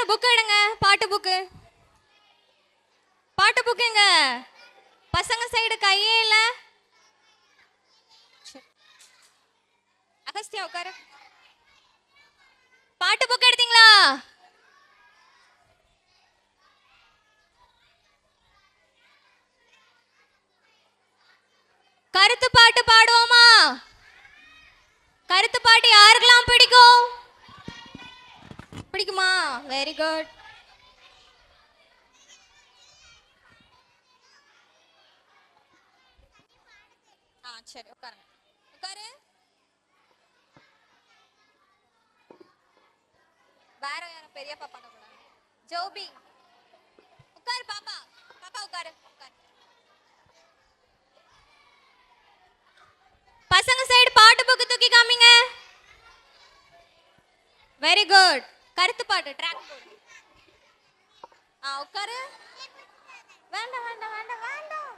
Book எடுங்க, பாட்டு book. பாட்டு புக்குங்க. பசங்க சைடு கையே இல்ல. அகஸ்தியா உட்காரு. பாட்டு புக் எடுத்தீங்களா? கருத்து பாட்டு பாடுவோமா? கருத்து பாட்டு யாருக்கெல்லாம் பிடிக்கும்? பிடிக்குமா? Very good. சரி உட்காருங்க. உட்காரு. வேற யாரும் பெரியப்பா பண்ணக்கூடாது. ஜோபி உட்காரு. பாப்பா பாப்பா உட்காரு. பசங்க சைடு பாட்டு புக்கு தூக்கி காமிங்க. Very good. கருத்து பாட்டு ட்ராக் போடு. உட்காரு. வேண்டாம் வேண்டாம் வேண்டாம் வேண்டாம்.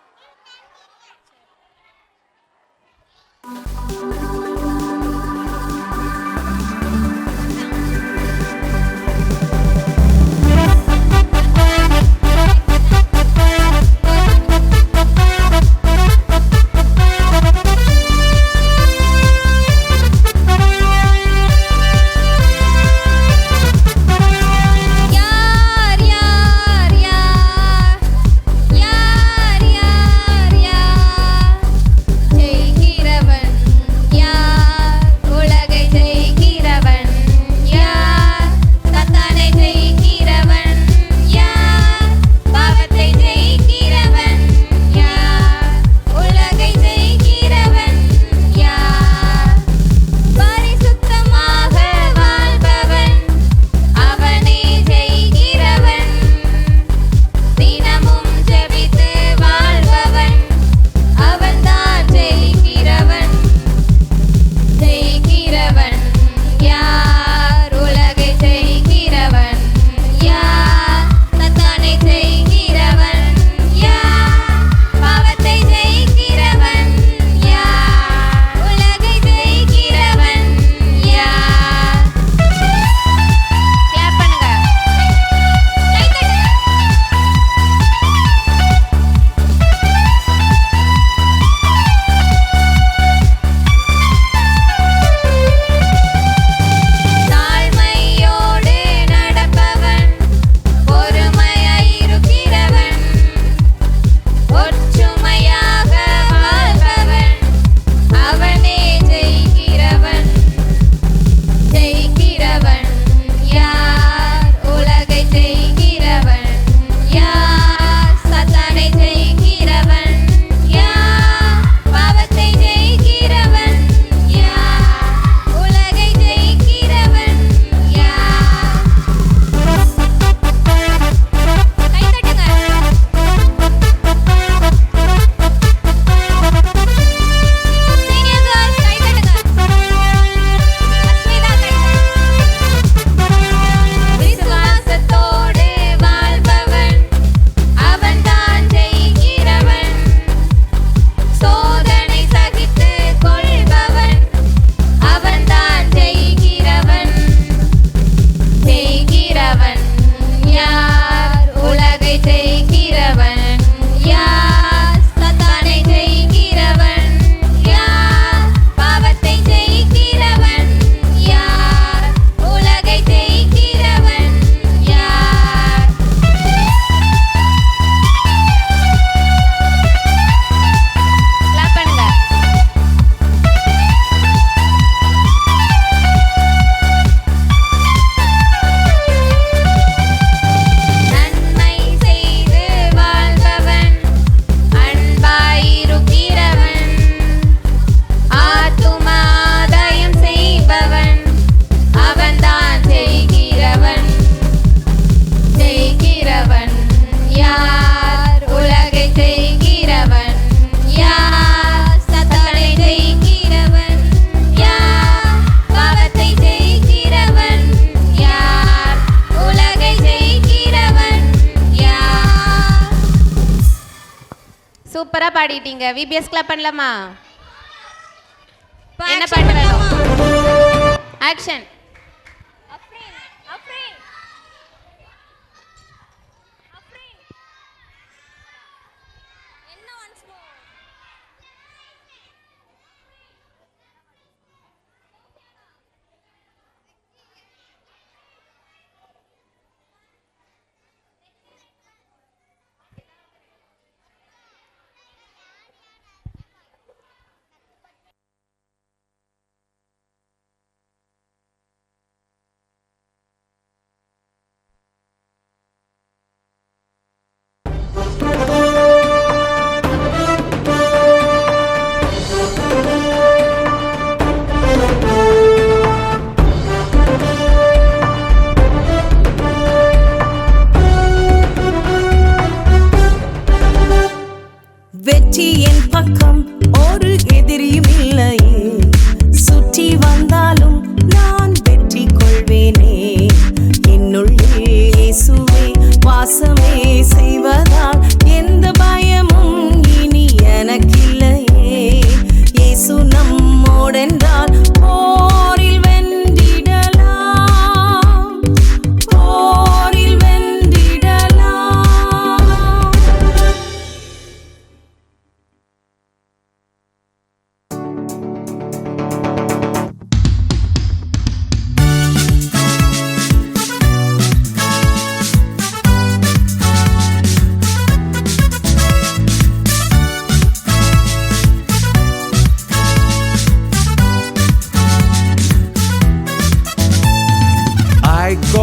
சூப்பரா பாடிட்டீங்க. விபிஎஸ் கிளாப் பண்ணலாமா? என்ன பாட்டு வேணும்? Action.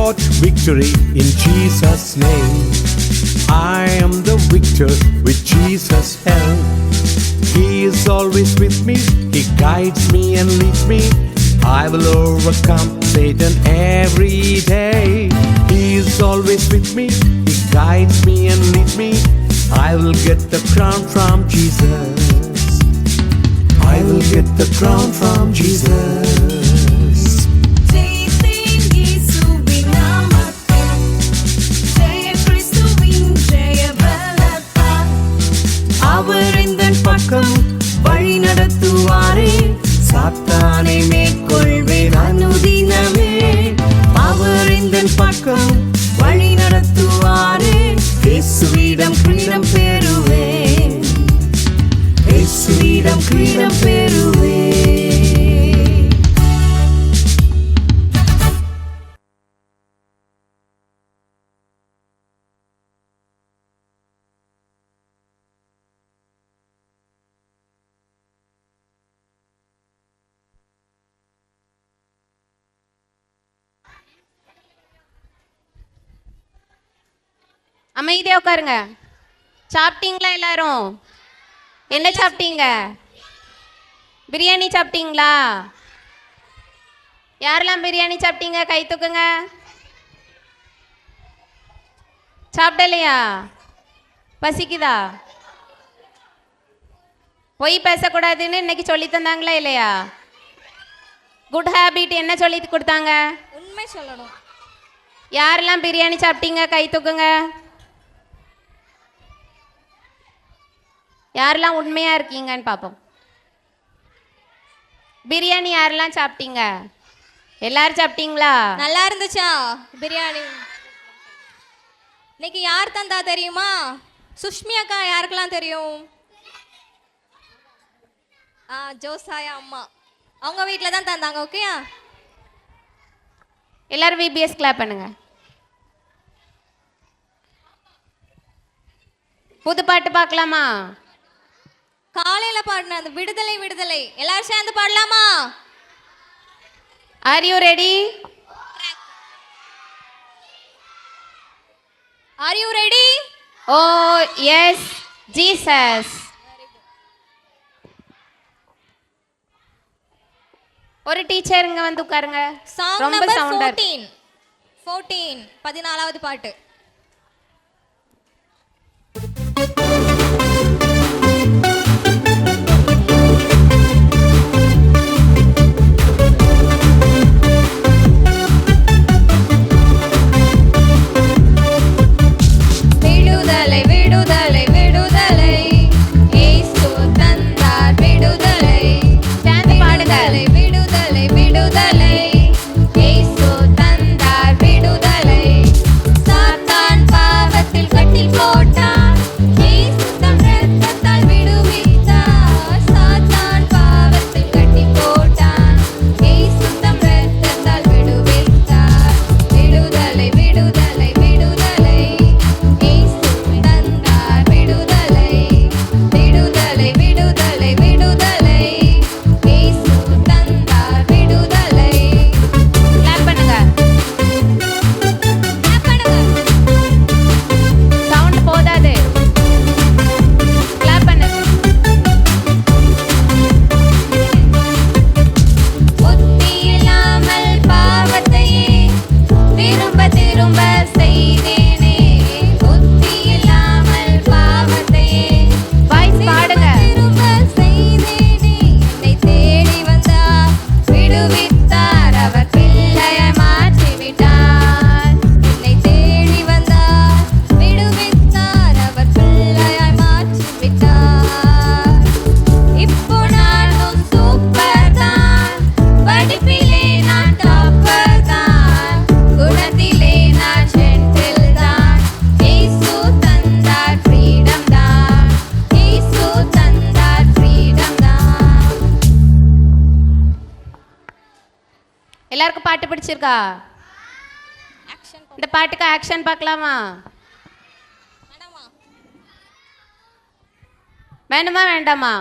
got victory in Jesus' name. I am the victor with Jesus' help. He is always with me, He guides me and leads me. I will overcome Satan every day. He is always with me, He guides me and leads me. I will get the crown from Jesus. I will get the crown from Jesus. ஜெயித்தேன் இயேசுவின் நாமத்தில், ஜெய கிறிஸ்துவின் ஜெய பலத்தால். அவர் எந்தன் பக்கம் வழி நடத்துவாரே, சாத்தானை மேற்கொள்வேன் அனுதினமே. அவர் எந்தன் பக்கம் வழி நடத்துவாரே, இயேசுவிடம் கிரீடம் பெறுவேன், இயேசுவிடம் கிரீடம் பெறுவேன். அமைதியா உட்காருங்க. சாப்பிட்டீங்களா எல்லாரும்? என்ன சாப்பிட்டீங்க? பிரியாணி சாப்பிட்டீங்களா? யாரெல்லாம் பிரியாணி சாப்பிட்டீங்க கை தூக்குங்க. சாப்பிடலையா? பசிக்குதா? பொய் பேசக்கூடாதுன்னு இன்னைக்கு சொல்லி தந்தாங்களா இல்லையா? குட் ஹேபிட் என்ன சொல்லி கொடுத்தாங்க? உண்மை சொல்லணும். யாரெல்லாம் பிரியாணி சாப்பிட்டீங்க கை தூக்குங்க. யாரெல்லாம் உண்மையா இருக்கீங்கன்னு பார்ப்போம். பிரியாணி யாரெல்லாம் சாப்பிட்டீங்க? எல்லாரும் சாப்பிட்டீங்களா? நல்லா இருந்துச்சா பிரியாணி? இன்னைக்கு யார் தந்தா தெரியுமா? சுஷ்மி அக்கா யாருக்கெல்லாம் தெரியும்? ஜோசாயா அம்மா, அவங்க வீட்டில் தான் தந்தாங்க. ஓகேயா? எல்லாரும் விபிஎஸ் கிளாப் பண்ணுங்க. புது பாட்டு பார்க்கலாமா? காலையில பாடின அந்த விடுதலை விடுதலை எல்லாரும் சேர்ந்து பாடலாமா? Are you ready? Are you ready? Oh yes Jesus. ஒரு டீச்சர் இங்க வந்து உட்காருங்க. சாங் ரொம்ப நம்பர் சவுண்டா 14 14வது பாட்டு. விடுதலை விடுதலை விடுதலை இயேசு தந்தார் விடுதலை. சேர்ந்து பாடுங்க. விடுதலை விடுதலை இயேசு தந்தார் விடுதலை. சாத்தான் பாவத்தில் கட்டி போட்டான், இயேசு தம் இரத்தத்தால் விடுவித்தார். சாத்தான் பாவத்தில் கட்டி போட்டான், இயேசு தம் இரத்தத்தால் விடுவித்தார். விடுதலை விடுதலை விடுதலை இயேசு தந்தார் விடுதலை. விடுதலை விடுதலை விடுதலை இயேசு தந்தார் விடுதலை. கிளாப் பண்ணுங்க. clap பண்ணுங்க. சவுண்ட் போதாது. கிளாப் பண்ணு. புத்தி இல்லாமல் பாவத்தையே திரும்ப திரும்ப செய்தேனே. புத்தி இல்லாமல் பாவத்தையே வாய்ஸ் பாடுங்க. திரும்ப செய்தேனே. என்னை தேடி வந்தார், விடுவித்தார், அவர் பிள்ளையாய் மாற்றி விட்டார். என்னை தேடி வந்தார், விடுவித்தார், அவர் பிள்ளையாய் மாற்றி விட்டார். இப்போ நானும் சூப்பர் தான், படிப்பிலே நான் டாப்பர் தான், குணத்திலே நான் ஜென்டில் தான். இயேசு தந்தார் ஃப்ரீடம் தான், இயேசு தந்தார் ஃப்ரீடம் தான். எல்லாருக்கும் பாட்டு பிடிச்சிருக்கா? ஆக்ஷன் இந்த பாட்டுக்கு ஆக்ஷன் பார்க்கலாமா? மேடமா? வேணுமா வேண்டாமா?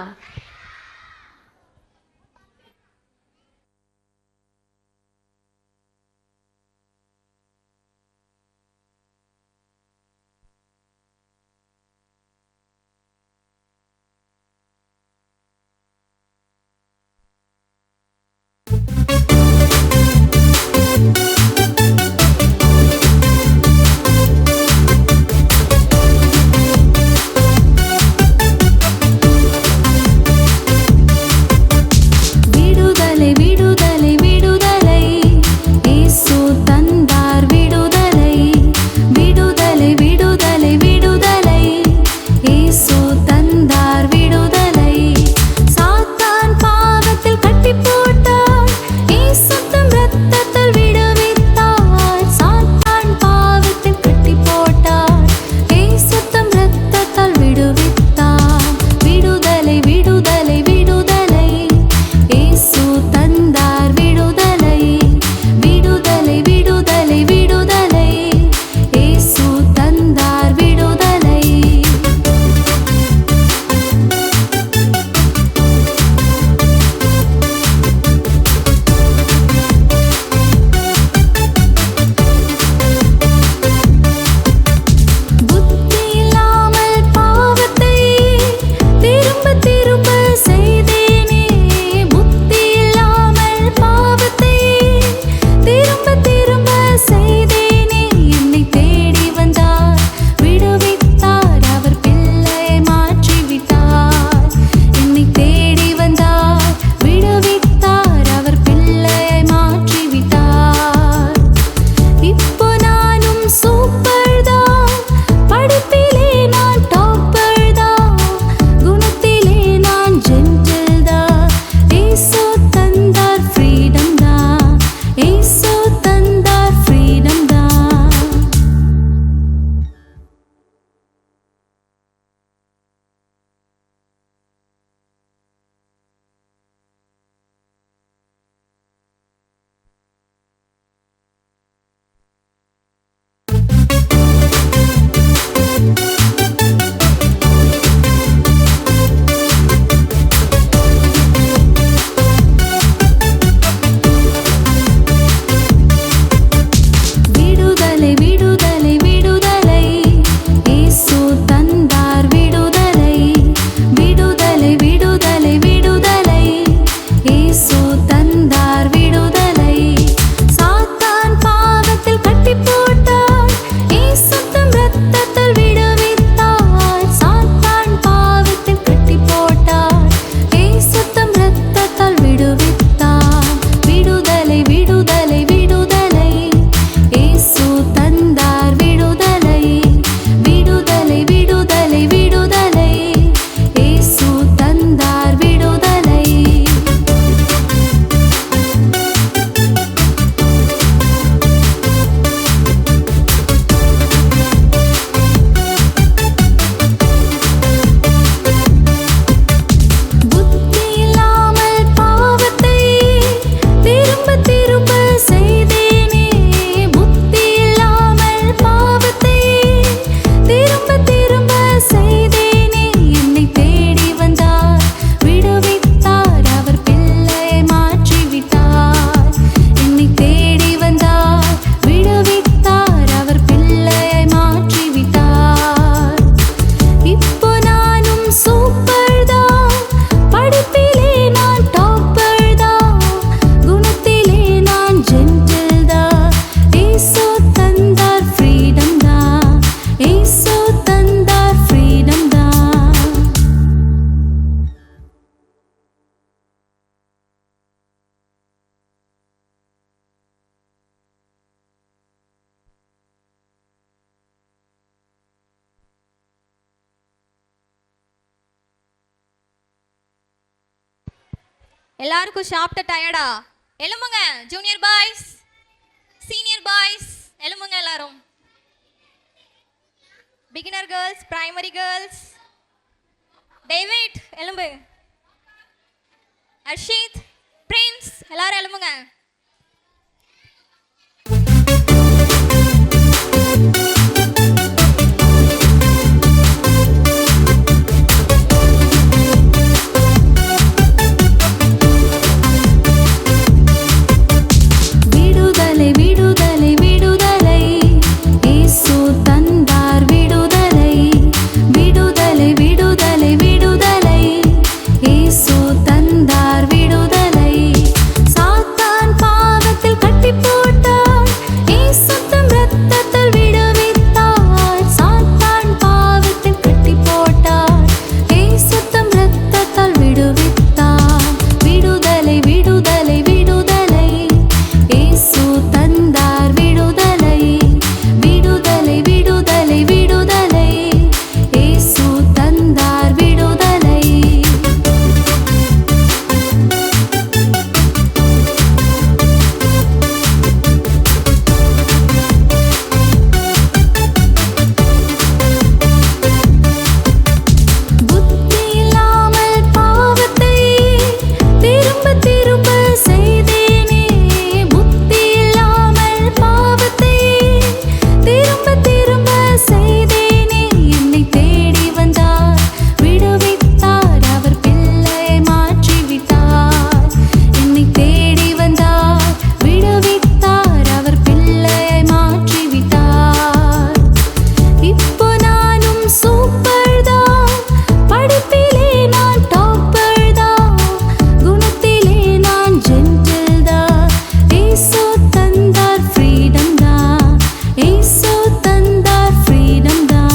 எல்லாருக்கும் சாப்பிட்ட டயர்டா? எழும்புங்க. ஜூனியர் பாய்ஸ், சீனியர் பாய்ஸ் எழும்புங்க எல்லாரும். Beginner girls, primary girls, David எழும்பு. அர்ஷித், பிரின்ஸ் எல்லாரும் எழும்புங்க. விடுதலை விடுதலை விடுதலை இயேசு தந்தார் விடுதலை விடுதலை விடுதலை விடுதலை இயேசு தந்தார் விடுதலை சாத்தான் பாவத்தில் கட்டி போட்டார் இயேசு தம் இரத்தத்தால் விடுவித்தார் சாத்தான் பாவத்தில் கட்டி போட்டார் இயேசு தம் இரத்தத்தால் விடுவித்தார் விடுதலை விடுதலை விடுதலை இயேசு தந்தார் விடுதலை விடுதலை விடுதலை விடுதலை இயேசு தந்தார் விடுதலை புத்தி இல்லாமல் பாவத்தை திரும்ப திரும்ப செய்தேனே புத்தி இல்லாமல் பாவத்தை திரும்ப திரும்ப செய்தேனே என்னை தேடி வந்தார் விடுவித்தார் அவர் பிள்ளையை மாற்றிவிட்டார் என்னை தேடி வந்தார் விடுவித்தார் அவர் பிள்ளையை மாற்றிவிட்டார் இப்போ நானும் சூப்பர் தான் படிப்பிலே நான் டாப்பர் தான் குணத்திலே நான் ஜென்டில் தான் இயேசு தந்தார் ஃப்ரீடம் தான் இயேசு தந்தார் ஃப்ரீடம் தான்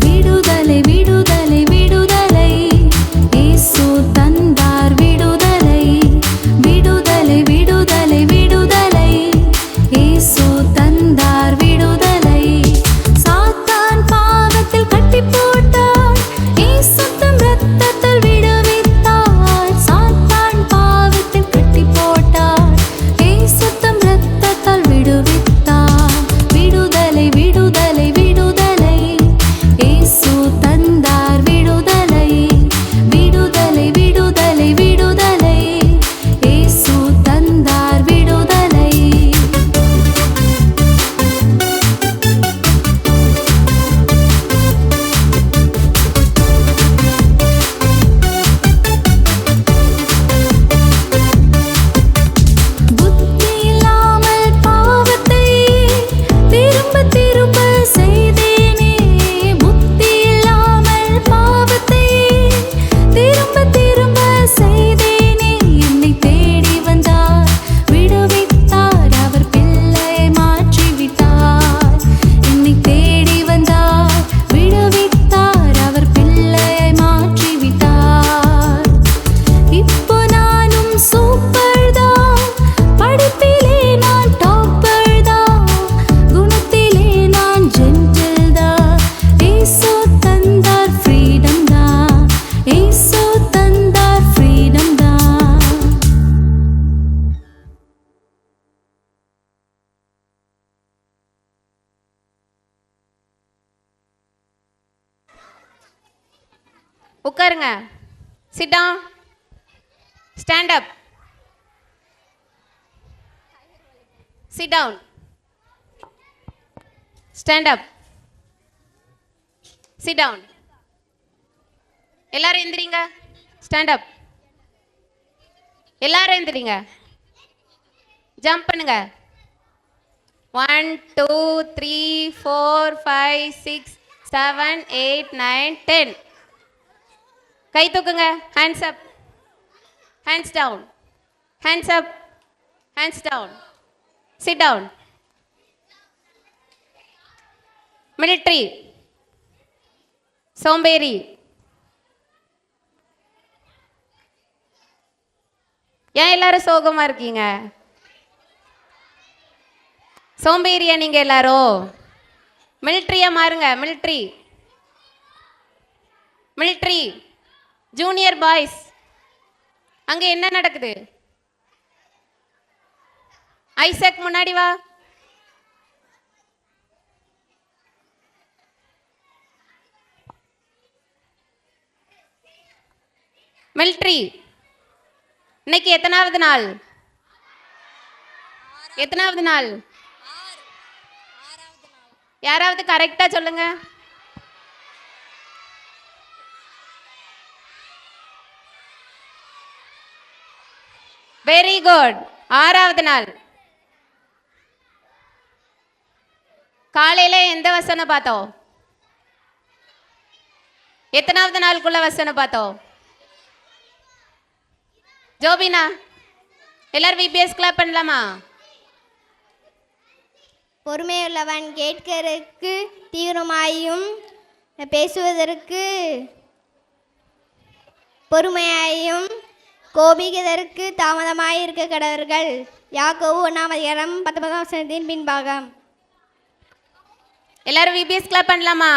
விடுதலை விடுதலை விடுதலை இயேசு தந்தார் விடுதலை விடுதலை விடுதலை விடுதலை இயேசு தந்தார் விடுதலை சாத்தான் பாவத்தில் கட்டி போட்டார் இயேசு தம் இரத்தத்தால் விடுவித்தார் சாத்தான் பாவத்தில் கட்டி போட்டார் இயேசு தம் இரத்தத்தால் விடுவித்தார் விடுதலை விடுதலை விடுதலை இயேசு தந்தார் விடுதலை விடுதலை விடுதலை விடுதலை இயேசு தந்தார் விடுதலை புத்தி இல்லாமல் பாவத்தை திரும்ப திரும்ப செய்தேனே புத்தி இல்லாமல் பாவத்தை திரும்ப திரும்ப செய்தேனே என்னை தேடி வந்தார் விடுவித்தார் அவர் பிள்ளையை மாற்றிவிட்டார் என்னை தேடி வந்தார் விடுவித்தார் அவர் பிள்ளையை மாற்றிவிட்டார் இப்போ நானும் சூப்பர் தான் படிப்பிலே நான் டாப்பர் தான் குணத்திலே நான் ஜென்டில் தான் இயேசு தந்தார் ஃப்ரீடம் தான் இயேசு தந்தார் ஃப்ரீடம் தான் உட்காருங்க. Sit down. Stand up. Sit down. Stand up. Sit down. எல்லாரும் எந்திரிங்க. Stand up. எல்லாரும் எந்திரிங்க. ஜம்ப் பண்ணுங்க. 1 2 3 4 5 6 7 8 9 10. கை தூக்குங்க. Hands up. Hands down. Hands up. Hands down. Sit down. Military. சோம்பேறி. ஏன் எல்லாரும் சோகமா இருக்கீங்க? சோம்பேறியா நீங்க எல்லாரும்? மிலிட்ரியா மாறுங்க. மிலிட்ரி. ஜூனியர் பாய்ஸ், அங்க என்ன நடக்குது? ஐசக் முன்னாடி வா. மிலிட்ரி, இன்னைக்கு எத்தனாவது நாள்? யாராவது கரெக்டா சொல்லுங்க. Very good. 6வது நாள். காலையில எந்த வசனம் பார்த்தோம்? எத்தனாவது நாளுக்குள்ள வசனம் பார்த்தோம்? ஜோபினா, எல்லாரும் விபிஎஸ் கிளாப் பண்ணலாமா? பொறுமையுள்ளவன் கேட்கிறதுக்கு தீவிரமாயும் பேசுவதற்கு பொறுமையாயும் கோபிக்கிறதற்கு தாமதமாய் இருக்க கடவர்கள். யாக்கோபு 1:19 பின்பாகம். எல்லாரும் விபிஎஸ் கிளாப் பண்ணலாமா?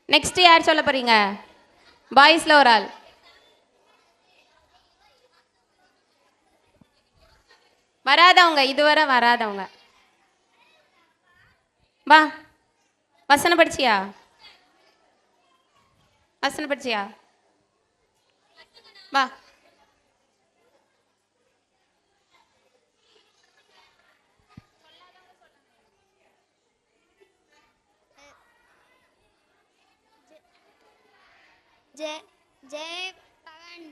நெக்ஸ்ட் யார் சொல்ல போறீங்க? பாய்ஸ்ல ஒரு ஆள். வராதவங்க, இதுவரை வராதவங்க வா. வசனம் படிச்சியா? வா. ஜெய் பவன்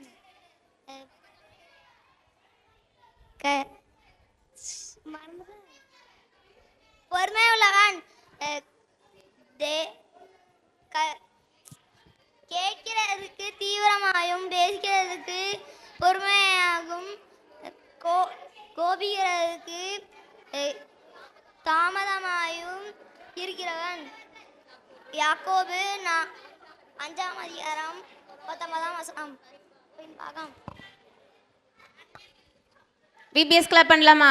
பொறுமையுள்ளவன் கேட்கிறதுக்கு தீவிரமாயும் பேசுகிறதுக்கு பொறுமையாகவும் கோபிக்கிறதுக்கு தாமதமாயும் இருக்கிறவன். யாக்கோபு 5:19 பின்பாகம். விபிஎஸ் கிளாப் பண்ணலாமா?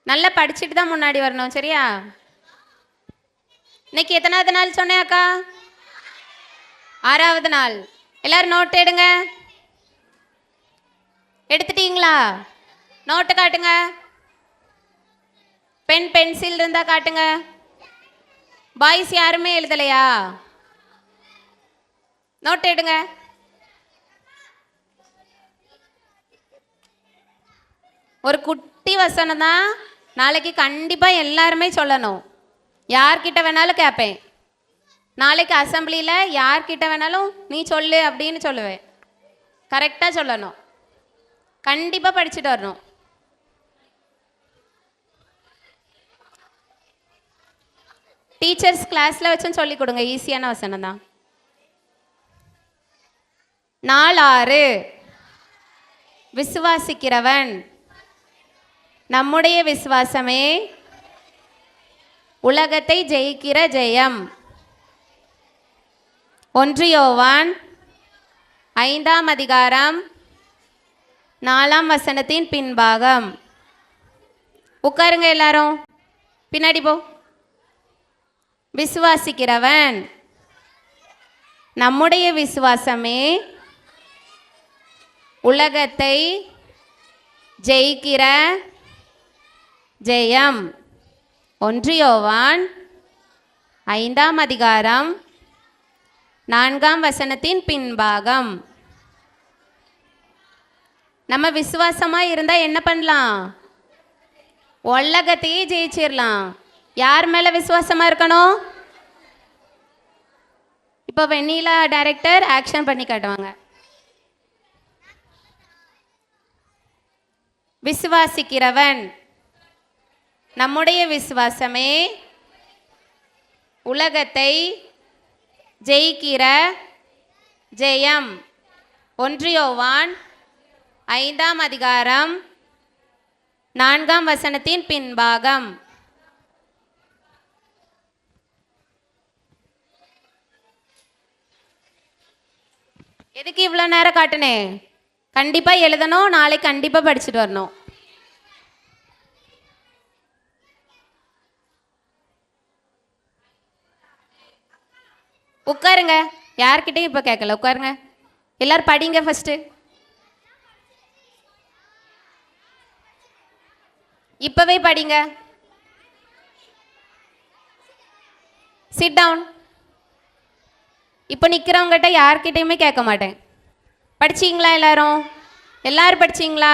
நல்லா படிச்சுட்டு தான் முன்னாடி வரணும், சரியா? இன்னைக்கு எத்தனாவது நாள் சொன்னேன் அக்கா? 6வது நாள். எல்லாரும் நோட் எடுங்க. எடுத்துட்டீங்களா? நோட்டு காட்டுங்க. பென்சில் இருந்தா காட்டுங்க. பாய்ஸ் யாருமே எழுதலையா? நோட் எடுங்க. ஒரு குட்டி வசனம் தான், நாளைக்கு கண்டிப்பா எல்லாருமே சொல்லணும். யார்கிட்ட வேணாலும் கேட்பேன். நாளைக்கு அசம்பிளியில் யார்கிட்ட வேணாலும் நீ சொல்லு அப்படின்னு சொல்லுவேன். கரெக்டாக சொல்லணும். கண்டிப்பாக படிச்சுட்டு வரணும். டீச்சர்ஸ் கிளாஸில் வச்சும் சொல்லி கொடுங்க. ஈஸியான வசனம் தான். 4:6 விசுவாசிக்கிறவன். நம்முடைய விசுவாசமே உலகத்தை ஜெயிக்கிற ஜெயம். 1 யோவான் 5:4 பின்பாகம். உட்காருங்க எல்லாரும். பின்னாடி போ. விசுவாசிக்கிறவன். நம்முடைய விசுவாசமே உலகத்தை ஜெயிக்கிற ஜெயம். 1 யோவான் 5:4 பின்பாகம். நம்ம விசுவாசமா இருந்தா என்ன பண்ணலாம்? உலகத்தையே ஜெயிச்சிடலாம். யார் மேல விசுவாசமா இருக்கணும்? இப்போ வெண்ணிலா டைரக்டர் ஆக்ஷன் பண்ணி காட்டுவாங்க. விசுவாசிக்கிறவன். நம்முடைய விசுவாசமே உலகத்தை ஜெயிக்கிற ஜெயம். 1 யோவான் 5:4 பின்பாகம். எதுக்கு இவ்வளோ நேரம் காட்டுனேன்? கண்டிப்பாக எழுதணும், நாளைக்கு கண்டிப்பாக படிச்சுட்டு வரணும். உட்காருங்க, யார்கிட்டையும் இப்போ கேட்கல, உட்காருங்க. எல்லாரும் படிங்க ஃபஸ்ட்டு. இப்போவே படிங்க. Sit down. இப்போ நிற்கிறவங்ககிட்ட யார்கிட்டையுமே கேட்க மாட்டேன். படிச்சிங்களா எல்லாரும்? எல்லாரும் படிச்சிங்களா?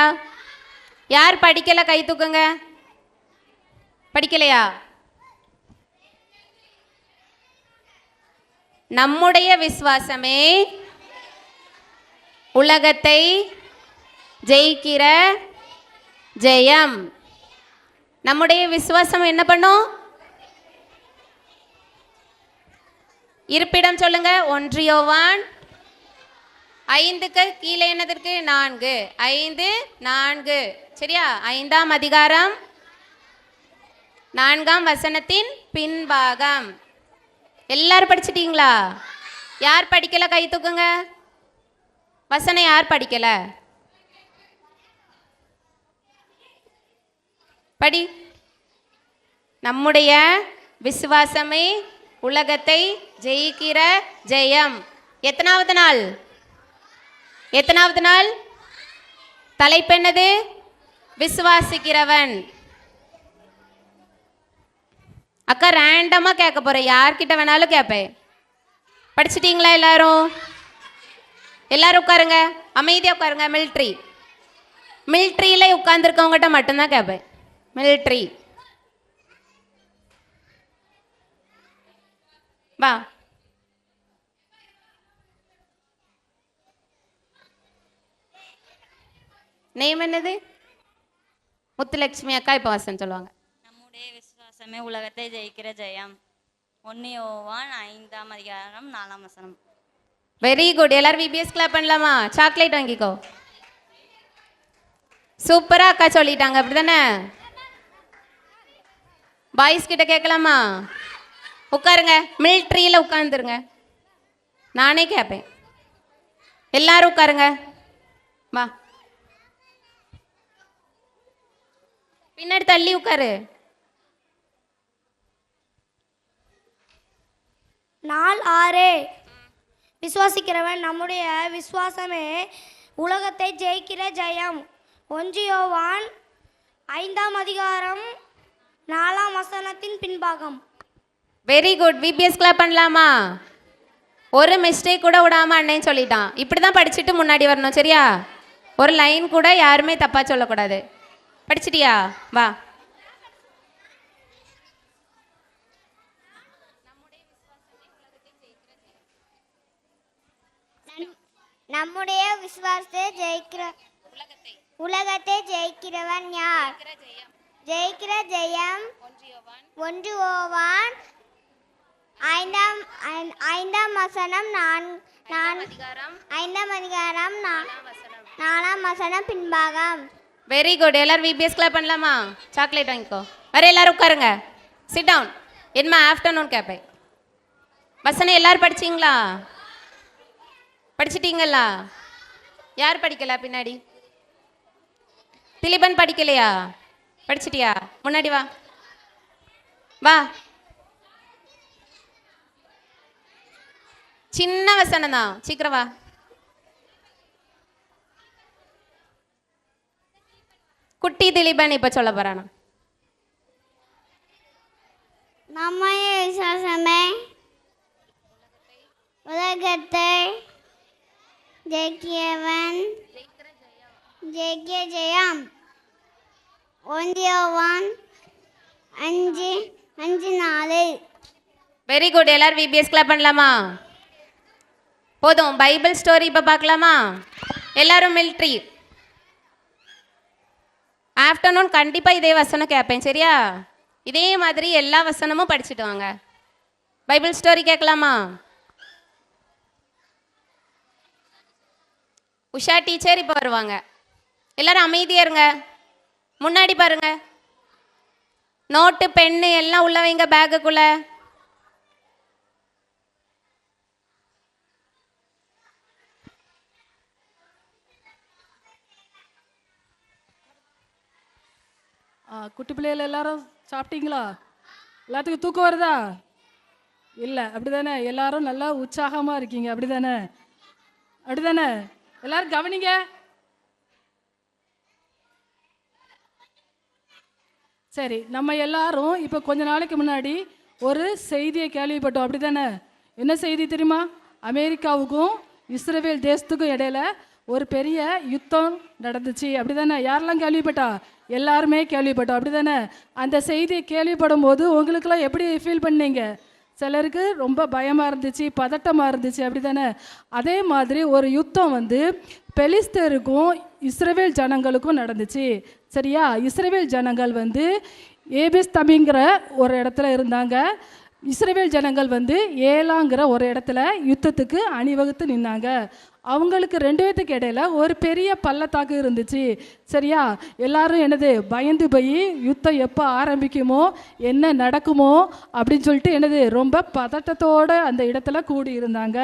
யார் படிக்கலை கை தூக்குங்க. படிக்கலையா? நம்முடைய விசுவாசமே உலகத்தை ஜெயிக்கிற ஜெயம். நம்முடைய விசுவாசம் என்ன பண்ணும்? இருப்பிடம் சொல்லுங்க. 1 யோவான் 5க்கு கீழே என்னதற்கு 4. 5 4 சரியா? 5ஆம் அதிகாரம் 4ஆம் வசனத்தின் பின்பாகம். எல்லாரும் படிச்சிட்டீங்களா? யார் படிக்கல கை தூக்குங்க. வசனம் யார் படிக்கல? படி. நம்முடைய விசுவாசமே உலகத்தை ஜெயிக்கிற ஜெயம். எத்தனாவது நாள்? எத்தனாவது நாள்? தலைப்பென்னது? விசுவாசிக்கிறவன். அக்கா ரேண்டமாக கேட்க போகிறேன், யார்கிட்ட வேணாலும் கேட்பேன். படிச்சிட்டிங்களா எல்லாரும்? எல்லாரும் உட்காருங்க, அமைதியாக உட்காருங்க. மிலிட்ரியில் உட்காந்துருக்கவங்ககிட்ட மட்டும்தான் கேட்பேன். மிலிட்ரி வா. நேம் என்னது? முத்துலட்சுமி அக்கா இப்போ வசனம் சொல்லுவாங்க. நம்முடைய விசுவாசமே உலகத்தை ஜெயிக்கிற ஜெயம். 1 யோவான் 5ஆம் அதிகாரம் 4ஆம் வசனம். Very good. எல்லாரும் விபிஎஸ் கிளாப் பண்ணலாமா? சாக்லேட் வாங்கிக்கோ. சூப்பரா அக்கா சொல்லிட்டாங்க, அப்படிதானே? பாய்ஸ் கிட்ட கேட்கலாமா? உட்காருங்க, மிலிட்ரியில் உட்காந்துருங்க. நானே கேட்பேன். எல்லாரும் உட்காருங்க. வா, பின்னாடி தள்ளி உட்காரு. நாள் 6. விசுவாசிக்கிறவன் நம்முடைய விசுவாசமே உலகத்தை ஜெயிக்கிற ஜெயம். 1 யோவான் 5ஆம் அதிகாரம் 4ஆம் வசனத்தின் பின்பாகம். Very good. விபிஎஸ் கிளாப் பண்ணலாமா? ஒரு மிஸ்டேக் கூட விடாம அண்ணன் சொல்லிட்டான். இப்படி தான் படிச்சுட்டு முன்னாடி வரணும், சரியா? ஒரு லைன் கூட யாருமே தப்பாக சொல்லக்கூடாது. படிச்சிட்டியா? வா. நம்முடைய விசுவாசத்தை உலகத்தை ஜெயிக்கிறவன் யார்? ஜெயிக்கிற ஜெயம். 1 யோவான் 5ஆம் வசனம் 5ஆம் அதிகாரம் 4ஆம் வசனம் பின்பாகம். Very good. எல்லாரும் விபிஎஸ் கிளாப் பண்ணலாமா? சாக்லேட் வாங்கிக்கோ. வர எல்லாரும் உட்காருங்க. Sit down. என்ன ஆஃப்டர்நூன் கேட்பேன். வசனம் எல்லாரும் படிச்சிங்களா? படிச்சிட்டீங்களா? யார் படிக்கல? பின்னாடி திலீபன் படிக்கலையா? படிச்சிட்டியா? முன்னாடி வா. வா. சின்ன வசனம் தான், சீக்கிரம் வா. குட்டி திலீபன் இப்ப சொல்ல போறானா? நம்முடைய விசுவாசமே உலகத்தை ஜெயிக்கிறவன் ஜெயிக்கிற ஜெயம். 1 யோவான் 5:4. Very good. எல்லாரும் விபிஎஸ் கிளாப் பண்ணலாமா? போதும். பைபிள் ஸ்டோரி இப்போ பார்க்கலாமா? எல்லாரும் மிலிட்ரி. ஆஃப்டர்நூன் கண்டிப்பாக இதே வசனம் கேட்பேன், சரியா? இதே மாதிரி எல்லா வசனமும் படிச்சுட்டு வாங்க. பைபிள் ஸ்டோரி கேட்கலாமா? உஷா டீச்சர் இப்போ வருவாங்க. எல்லாரும் அமைதியாக இருங்க. முன்னாடி பாருங்க. நோட்டு பென்னு எல்லாம் உள்ள வைங்க பேக்குக்குள்ள. குட்டி பிள்ளைகள் எல்லாரும் சாப்பிட்டீங்களா? எல்லாத்துக்கும் தூக்கம் வருதா? இல்லை, அப்படி தானே? எல்லாரும் நல்லா உற்சாகமாக இருக்கீங்க, அப்படி தானே? அப்படி தானே? எல்லாரும் கவனிங்க. சரி, நம்ம எல்லாரும் இப்போ கொஞ்ச நாளைக்கு முன்னாடி ஒரு செய்தியை கேள்விப்பட்டோம், அப்படி தானே? என்ன செய்தி தெரியுமா? அமெரிக்காவுக்கும் இஸ்ரேல் தேசத்துக்கும் இடையில ஒரு பெரிய யுத்தம் நடந்துச்சு, அப்படி தானே? யாரெல்லாம் கேள்விப்பட்டா? எல்லாருமே கேள்விப்பட்டோம், அப்படி தானே? அந்த செய்தியை கேள்விப்படும் போது உங்களுக்கெல்லாம் எப்படி ஃபீல் பண்ணீங்க? சிலருக்கு ரொம்ப பயமாக இருந்துச்சு, பதட்டமாக இருந்துச்சு, அப்படி தானே? அதே மாதிரி ஒரு யுத்தம் வந்து பெலிஸ்தருக்கும் இஸ்ரவேல் ஜனங்களுக்கும் நடந்துச்சு, சரியா? இஸ்ரவேல் ஜனங்கள் வந்து ஏபேஸ் தபிங்கிற ஒரு இடத்துல இருந்தாங்க. இஸ்ரவேல் ஜனங்கள் வந்து ஏலாங்கிற ஒரு இடத்துல யுத்தத்துக்கு அணிவகுத்து நின்னாங்க. அவங்களுக்கு ரெண்டு பேத்துக்கு இடையில ஒரு பெரிய பள்ளத்தாக்கு இருந்துச்சு, சரியா? எல்லாரும் என்னது பயந்து போய் யுத்தம் எப்போ ஆரம்பிக்குமோ என்ன நடக்குமோ அப்படின்னு சொல்லிட்டு என்னது ரொம்ப பதட்டத்தோட அந்த இடத்துல கூடி இருந்தாங்க,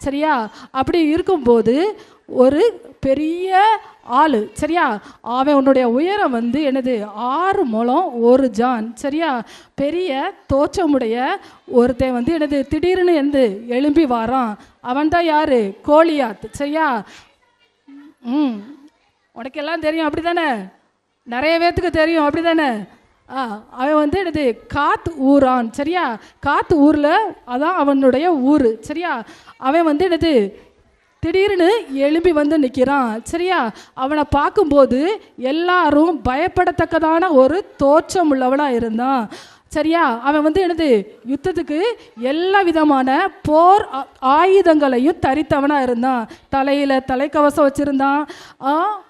சரியா? அப்படி இருக்கும்போது ஒரு பெரிய ஆள், சரியா? அவன் உன்னுடைய உயரம் வந்து என்னது 6 முழம் 1 ஜான், சரியா? பெரிய தோற்றமுடைய ஒருத்தன் வந்து என்னது திடீர்னு வந்து எழும்பி வாரான். அவன் தான் யாரு? கோலியாத், சரியா? உனக்கெல்லாம் தெரியும், அப்படி தானே? நிறைய பேத்துக்கு தெரியும், அப்படி தானே? அவன் வந்து என்னது காத் ஊரான், சரியா? காத் ஊரில் அதான் அவனுடைய ஊர், சரியா? அவன் வந்து என்னது திடீர்னு எழும்பி வந்து நிற்கிறான், சரியா? அவனை பார்க்கும்போது எல்லாரும் பயப்படத்தக்கதான ஒரு தோற்றம் உள்ளவனாக இருந்தான், சரியா? அவன் வந்து என்னது யுத்தத்துக்கு எல்லா விதமான போர் ஆயுதங்களையும் தரித்தவனாக இருந்தான். தலையில் தலைக்கவசம் வச்சுருந்தான்,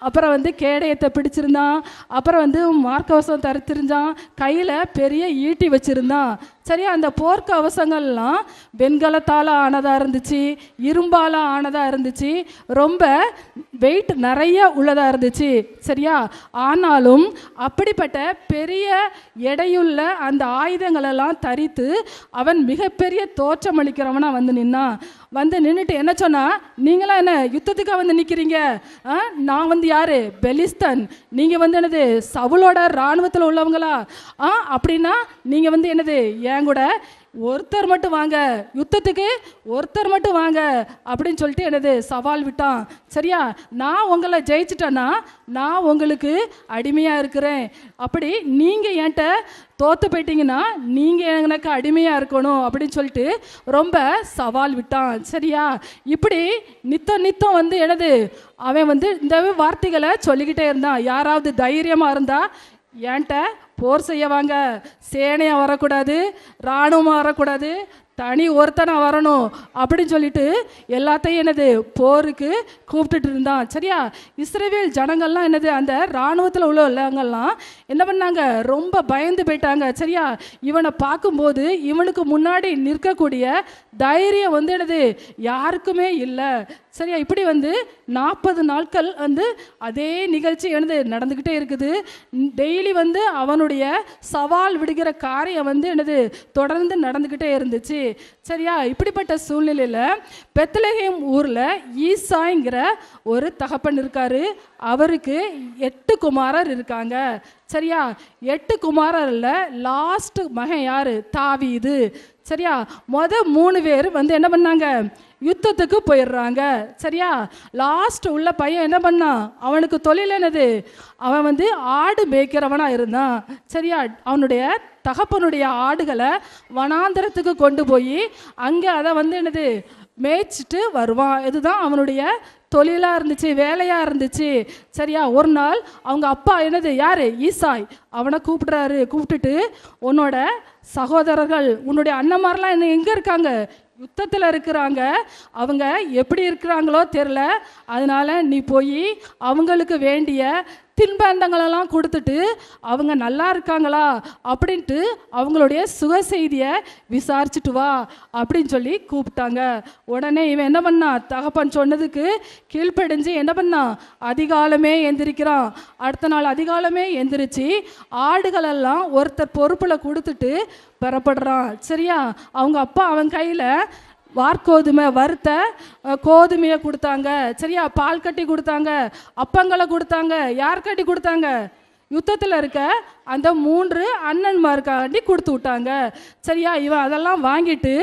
அப்புறம் வந்து கேடயத்தை பிடிச்சிருந்தான், அப்புறம் வந்து மார்க்கவசம் தரித்திருந்தான், கையில் பெரிய ஈட்டி வச்சுருந்தான், சரியா? அந்த போர்க்கவசங்கள்லாம் வெண்கலத்தால் ஆனதாக இருந்துச்சு, இரும்பால் ஆனதாக இருந்துச்சு, ரொம்ப வெயிட் நிறைய உள்ளதாக இருந்துச்சு, சரியா? ஆனாலும் அப்படிப்பட்ட பெரிய எடையுள்ள அந்த ஆயுதங்களெல்லாம் தரித்து அவன் மிகப்பெரிய தோற்றமளிக்கிறவனாக வந்து நின்னான். வந்து நின்றுட்டு என்ன சொன்னா, நீங்களாம் என்ன யுத்தத்துக்காக வந்து நிற்கிறீங்க? நான் வந்து யாரு? பெலிஸ்தன். நீங்கள் வந்து என்னது சவுலோட இராணுவத்தில் உள்ளவங்களா? அப்படின்னா நீங்கள் வந்து என்னது என் கூட ஒருத்தர் மட்டும் வாங்க, யுத்தத்துக்கு ஒருத்தர் மட்டும் வாங்க அப்படின்னு சொல்லிட்டு என்னது சவால் விட்டான், சரியா? நான் உங்களை ஜெயிச்சிட்டேன்னா நான் உங்களுக்கு அடிமையாக இருக்கிறேன், அப்படி நீங்கள் என்கிட்ட தோற்று போயிட்டீங்கன்னா நீங்கள் எனக்கு அடிமையாக இருக்கணும் அப்படின்னு சொல்லிட்டு ரொம்ப சவால் விட்டான், சரியா? இப்படி நித்தம் வந்து என்னது அவன் வந்து இந்த வார்த்தைகளை சொல்லிக்கிட்டே இருந்தான். யாராவது தைரியமாக இருந்தால் என்கிட்ட போர் செய்ய வாங்க, சேனையாக வரக்கூடாது, இராணுவமாக வரக்கூடாது, தனி ஒருத்தனை வரணும் அப்படின்னு சொல்லிட்டு எல்லாத்தையும் என்னது போருக்கு கூப்பிட்டுட்டு இருந்தான், சரியா? இஸ்ரவேல் ஜனங்கள்லாம் என்னது அந்த இராணுவத்தில் உள்ளவங்கெல்லாம் என்ன பண்ணாங்க? ரொம்ப பயந்து போயிட்டாங்க, சரியா? இவனை பார்க்கும்போது இவனுக்கு முன்னாடி நிற்கக்கூடிய தைரியம் வந்து என்னது யாருக்குமே இல்லை, சரியா? இப்படி வந்து 40 நாட்கள் வந்து அதே நிகழ்ச்சி என்னது நடந்துக்கிட்டே இருக்குது. டெய்லி வந்து அவனுடைய சவால் விடுகிற காரியம் வந்து என்னது தொடர்ந்து நடந்துக்கிட்டே இருந்துச்சு, சரியா? இப்படிப்பட்ட சூழ்நிலையில் பெத்லகேம் ஊரில் ஈசாய்ங்கிற ஒரு தகப்பன் இருக்காரு. அவருக்கு 8 குமாரர் இருக்காங்க, சரியா? 8 குமாரர்ல லாஸ்ட் மகன் யாரு? தாவீது, சரியா? 3 பேர் வந்து என்ன பண்ணாங்க? யுத்தத்துக்கு போயிடுறாங்க, சரியா? லாஸ்ட் உள்ள பையன் என்ன பண்ணான்? அவனுக்கு தொழில் என்னது? அவன் வந்து ஆடு மேய்க்கிறவனா இருந்தான், சரியா? அவனுடைய தகப்பனுடைய ஆடுகளை வனாந்தரத்துக்கு கொண்டு போய் அங்கே அதை வந்து என்னது மேய்ச்சிட்டு வருவான். இதுதான் அவனுடைய தொழிலாக இருந்துச்சு, வேலையாக இருந்துச்சு, சரியா? ஒரு நாள் அவங்க அப்பா என்னது யார்? ஈசாய் அவனை கூப்பிட்டுட்டு உன்னோட சகோதரர்கள் உன்னுடைய அண்ணன்மாரெலாம் என்ன எங்கே இருக்காங்க? யுத்தத்தில் இருக்கிறாங்க, அவங்க எப்படி இருக்கிறாங்களோ தெரில, அதனால நீ போய் அவங்களுக்கு வேண்டிய தின்பண்டங்களெல்லாம் கொடுத்துட்டு அவங்க நல்லா இருக்காங்களா அப்படின்ட்டு அவங்களுடைய சுக செய்தியை விசாரிச்சுட்டு வா அப்படின்னு சொல்லி கூப்பிட்டாங்க. உடனே இவன் என்ன பண்ணான்? தகப்பன் சொன்னதுக்கு கீழ்ப்படிஞ்சு என்ன பண்ணான்? அதிகாலமே எந்திரிக்கிறான். அடுத்த நாள் அதிகாலமே எந்திரிச்சு ஆடுகளெல்லாம் ஒருத்தர் பொறுப்பில் கொடுத்துட்டு பெறப்படுறான், சரியா? அவங்க அப்பா அவன் கையில் வார்கோதுமை வறுத்த கோதுமையை கொடுத்தாங்க, சரியா? பால் கட்டி கொடுத்தாங்க, அப்பங்களை கொடுத்தாங்க. யார் கட்டி கொடுத்தாங்க? யுத்தத்தில் இருக்க அந்த 3 அண்ணன்மாருக்காண்டி கொடுத்து விட்டாங்க. சரியா, இவன் அதெல்லாம் வாங்கிட்டு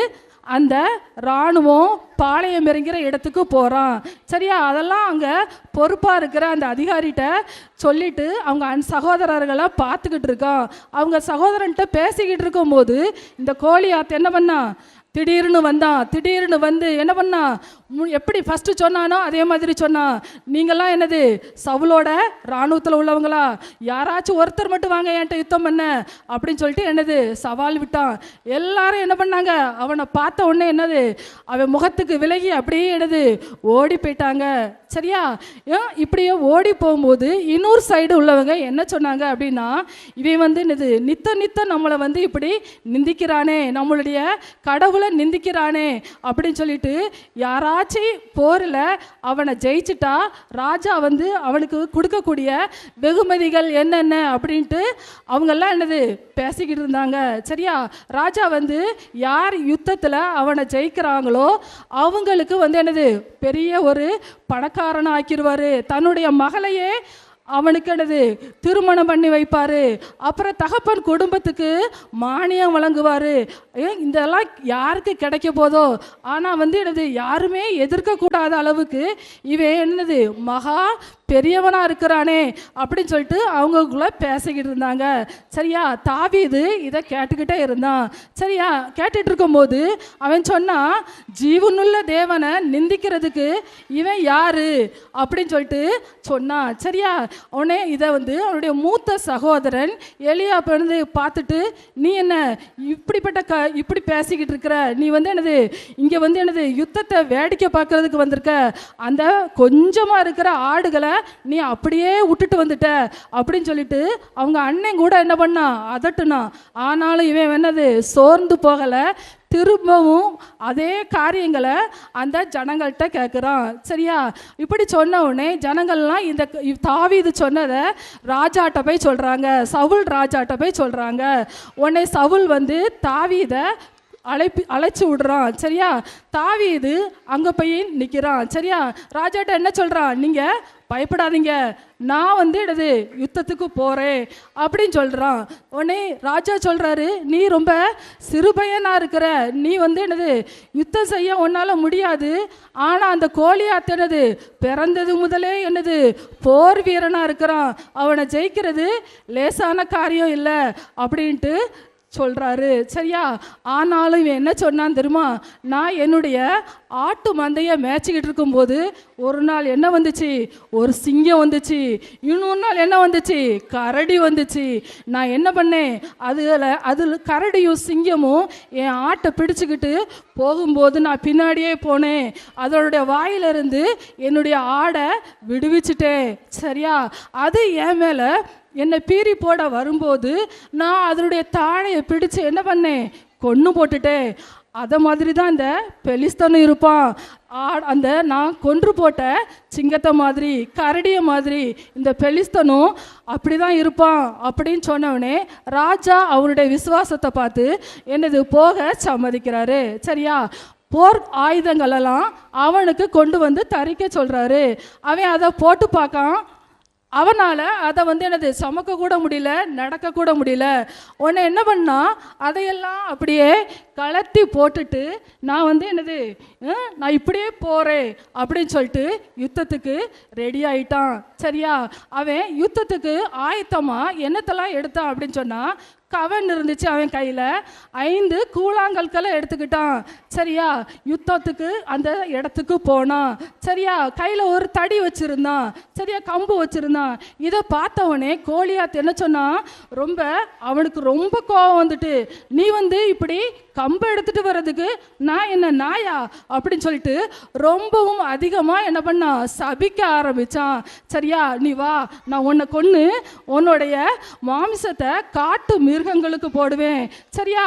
அந்த இராணுவம் பாளையம் இறங்கிற இடத்துக்கு போகிறான். சரியா, அதெல்லாம் அங்கே பொறுப்பாக இருக்கிற அந்த அதிகாரிகிட்ட சொல்லிட்டு அவங்க சகோதரர்களை பார்த்துக்கிட்டு இருக்கான். அவங்க சகோதரன்கிட்ட பேசிக்கிட்டு இருக்கும்போது இந்த கோலியாத் என்ன பண்ணா, திடீர்னு வந்து என்ன பண்ணா, எப்படி ஃபஸ்ட்டு சொன்னானோ அதே மாதிரி சொன்னான். நீங்கள்லாம் என்னது சவுலோட இராணுவத்தில் உள்ளவங்களா, யாராச்சும் ஒருத்தர் மட்டும் வாங்க என்கிட்ட யுத்தம் பண்ண அப்படின்னு சொல்லிட்டு என்னது சவால் விட்டான். எல்லாரும் என்ன பண்ணாங்க, அவனை பார்த்த உடனே என்னது அவன் முகத்துக்கு விலகி அப்படியே என்னது ஓடி போயிட்டாங்க. சரியா, இப்படியே ஓடி போகும்போது இன்னொரு சைடு உள்ளவங்க என்ன சொன்னாங்க அப்படின்னா, இவன் வந்து என்னது நித்த நம்மளை வந்து இப்படி நிந்திக்கிறானே, நம்மளுடைய கடவுளை நிந்திக்கிறானே அப்படின்னு சொல்லிட்டு யாராச்சும் போரில் அவனை ஜெயிச்சிட்டா ராஜா வந்து அவனுக்கு கொடுக்கக்கூடிய வெகுமதிகள் என்னென்ன அப்படின்ட்டு அவங்கெல்லாம் என்னது பேசிக்கிட்டு இருந்தாங்க. சரியா, ராஜா வந்து யார் யுத்தத்தில் அவனை ஜெயிக்கிறாங்களோ அவங்களுக்கு வந்து என்னது பெரிய ஒரு பணக்காரனை ஆக்கிடுவார். தன்னுடைய மகளையே அவனுக்கு என்னது திருமணம் பண்ணி வைப்பார். அப்புறம் தகப்பன் குடும்பத்துக்கு மானியம் வழங்குவார். இதெல்லாம் யாருக்கு கிடைக்க போதோ, ஆனால் வந்து என்னது யாருமே எதிர்க்கக்கூடாத அளவுக்கு இவன் என்னது மகா பெரியவனாக இருக்கிறானே அப்படின்னு சொல்லிட்டு அவங்களுக்குள்ள பேசிக்கிட்டு இருந்தாங்க. சரியா, தாவீது இதை கேட்டுக்கிட்டே இருந்தான். சரியா, கேட்டுட்டு இருக்கும்போது அவன் சொன்னான், ஜீவனுள்ள தேவனை நிந்திக்கிறதுக்கு இவன் யாரு அப்படின்னு சொல்லிட்டு சொன்னான். சரியா, உடனே இதை வந்து அவனுடைய மூத்த சகோதரன் எலியாப் வந்து பார்த்துட்டு, நீ என்ன இப்படி பேசிக்கிட்டு இருக்கிற, நீ வந்து என்னது இங்கே வந்து என்னது யுத்தத்தை வேடிக்கை பார்க்கறதுக்கு வந்திருக்க, அந்த கொஞ்சமாக இருக்கிற ஆடுகளை நீ அப்படியே விட்டுட்டு வந்துட்ட அப்படின்னு சொல்லிட்டு அவங்க அண்ணன் கூட என்ன பண்ணா, அதட்டுனா. ஆனாலும் இவன் என்னது சோர்ந்து போகலை, திரும்பவும் அதே காரியங்களை அந்த ஜனங்கள்கிட்ட கேட்குறான். சரியா, இப்படி சொன்ன உடனே ஜனங்கள்லாம் இந்த தாவீது சொன்னதை ராஜாட்ட போய் சொல்கிறாங்க, சவுல் ராஜாட்ட போய் சொல்கிறாங்க. உடனே சவுல் வந்து தாவீதை அழைச்சி விடுறான். சரியா, தாவீது அங்கே போய் நிற்கிறான். சரியா, ராஜாட்ட என்ன சொல்கிறான், நீங்கள் பயப்படாதீங்க, நான் வந்து என்னது யுத்தத்துக்கு போகிறேன் அப்படின்னு சொல்கிறான். உடனே ராஜா சொல்கிறாரு, நீ ரொம்ப சிறுபையனாக இருக்கிற, நீ வந்து என்னது யுத்தம் செய்ய உன்னால் முடியாது. ஆனால் அந்த கோலியாத் என்னது பிறந்தது முதலே என்னது போர் வீரனாக இருக்கிறான், அவனை ஜெயிக்கிறது லேசான காரியம் இல்லை அப்படின்ட்டு சொல்கிறாரு. சரியா, ஆனாலும் இவன் என்ன சொன்னான் தெரியுமா, நான் என்னுடைய ஆட்டு மந்தையை மேய்ச்சிக்கிட்டு இருக்கும்போது ஒரு நாள் என்ன வந்துச்சு, ஒரு சிங்கம் வந்துச்சு, இன்னொரு நாள் என்ன வந்துச்சு, கரடி வந்துச்சு. நான் என்ன பண்ணேன், அதில் கரடியும் சிங்கமும் என் ஆட்டை பிடிச்சிக்கிட்டு போகும்போது நான் பின்னாடியே போனேன், அதனுடைய வாயிலிருந்து என்னுடைய ஆடை விடுவிச்சிட்டேன். சரியா, அது என் மேலே என்னை பீறி போட வரும்போது நான் அதனுடைய தாழையை பிடிச்சு என்ன பண்ணேன், கொன்று போட்டுட்டேன். அதை மாதிரி தான் இந்த பெலிஸ்தனும் இருப்பான். அந்த நான் கொன்று போட்ட சிங்கத்தை மாதிரி கரடியை மாதிரி இந்த பெலிஸ்தனும் அப்படி தான் இருப்பான் அப்படின்னு சொன்னவனே ராஜா அவருடைய விசுவாசத்தை பார்த்து என்னது போக சம்மதிக்கிறாரு. சரியா, போர் ஆயுதங்களெல்லாம் அவனுக்கு கொண்டு வந்து தரிக்க சொல்கிறாரு. அவன் அதை போட்டு பார்க்கான், அவனால் அதை வந்து என்னது சமக்க கூட முடியல, நடக்க கூட முடியல. உடனே என்ன பண்ணா, அதையெல்லாம் அப்படியே கலத்தி போட்டுட்டு நான் வந்து என்னது நான் இப்படியே போகிறேன் அப்படின்னு சொல்லிட்டு யுத்தத்துக்கு ரெடி ஆயிட்டான். சரியா, அவன் யுத்தத்துக்கு ஆயத்தமாக என்னத்தெல்லாம் எடுத்தான் அப்படின்னு சொன்னால், கவன் இருந்துச்சு அவன் கையில், 5 கூழாங்கற்களை எடுத்துக்கிட்டான். சரியா, யுத்தத்துக்கு அந்த இடத்துக்கு போனான். சரியா, கையில் ஒரு தடி வச்சுருந்தான். சரியா, கம்பு வச்சுருந்தான். இதை பார்த்தவனே கோலியாத் என்ன சொன்னான், அவனுக்கு ரொம்ப கோபம் வந்துட்டு, நீ வந்து இப்படி கம்பை எடுத்துகிட்டு வர்றதுக்கு நான் என்ன நாயா அப்படின்னு சொல்லிட்டு ரொம்பவும் அதிகமாக என்ன பண்ணான், சபிக்க ஆரம்பித்தான். சரியா, நீ வா, நான் உன்னை கொன்று உன்னுடைய மாமிசத்தை காட்டு மிருகங்களுக்கு போடுவேன். சரியா,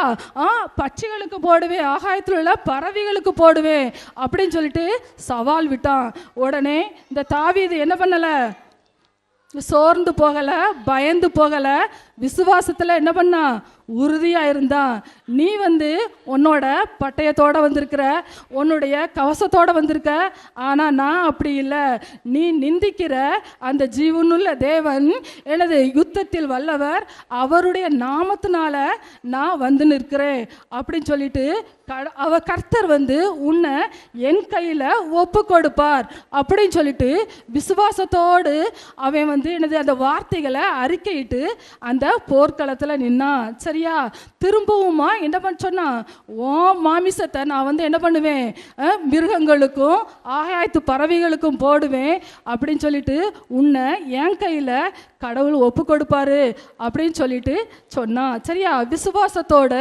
பட்சிகளுக்கு போடுவேன், ஆகாயத்தில் உள்ள பறவைகளுக்கு போடுவேன் அப்படின்னு சொல்லிட்டு சவால் விட்டான். உடனே இந்த தாவீது என்ன பண்ணலை, சோர்ந்து போகலை, பயந்து போகலை, விசுவாசத்தில் என்ன பண்ணா, உறுதியாக இருந்தான். நீ உன்னோட பட்டயத்தோடு வந்திருக்கிற, உன்னுடைய கவசத்தோடு வந்திருக்க. ஆனால் நான் அப்படி இல்லை. நீ நிந்திக்கிற அந்த ஜீவனுள்ள தேவன் எனது யுத்தத்தில் வல்லவர், அவருடைய நாமத்தினால நான் வந்து நிற்கிறேன் அப்படின்னு சொல்லிட்டு கர்த்தர் உன்னை என் கையில் ஒப்பு கொடுப்பார் அப்படின்னு சொல்லிட்டு விசுவாசத்தோடு அவன் அந்த வார்த்தைகளை அறிக்கையிட்டு அந்த போர்க்களத்தில் நின்னான். சரியா? திரும்பவுமா என்ன பண்ண சொன்னான், ஓ மாமிசத்தை நான் என்ன பண்ணுவேன், மிருகங்களுக்கும் ஆகாயத்து பறவைகளுக்கும் போடுவேன் அப்படின்னு சொல்லிட்டு உன்னை என் கையில் கடவுள் ஒப்பு கொடுப்பாரு அப்படின்னு சொல்லிட்டு சொன்னான். சரியா? விசுவாசத்தோட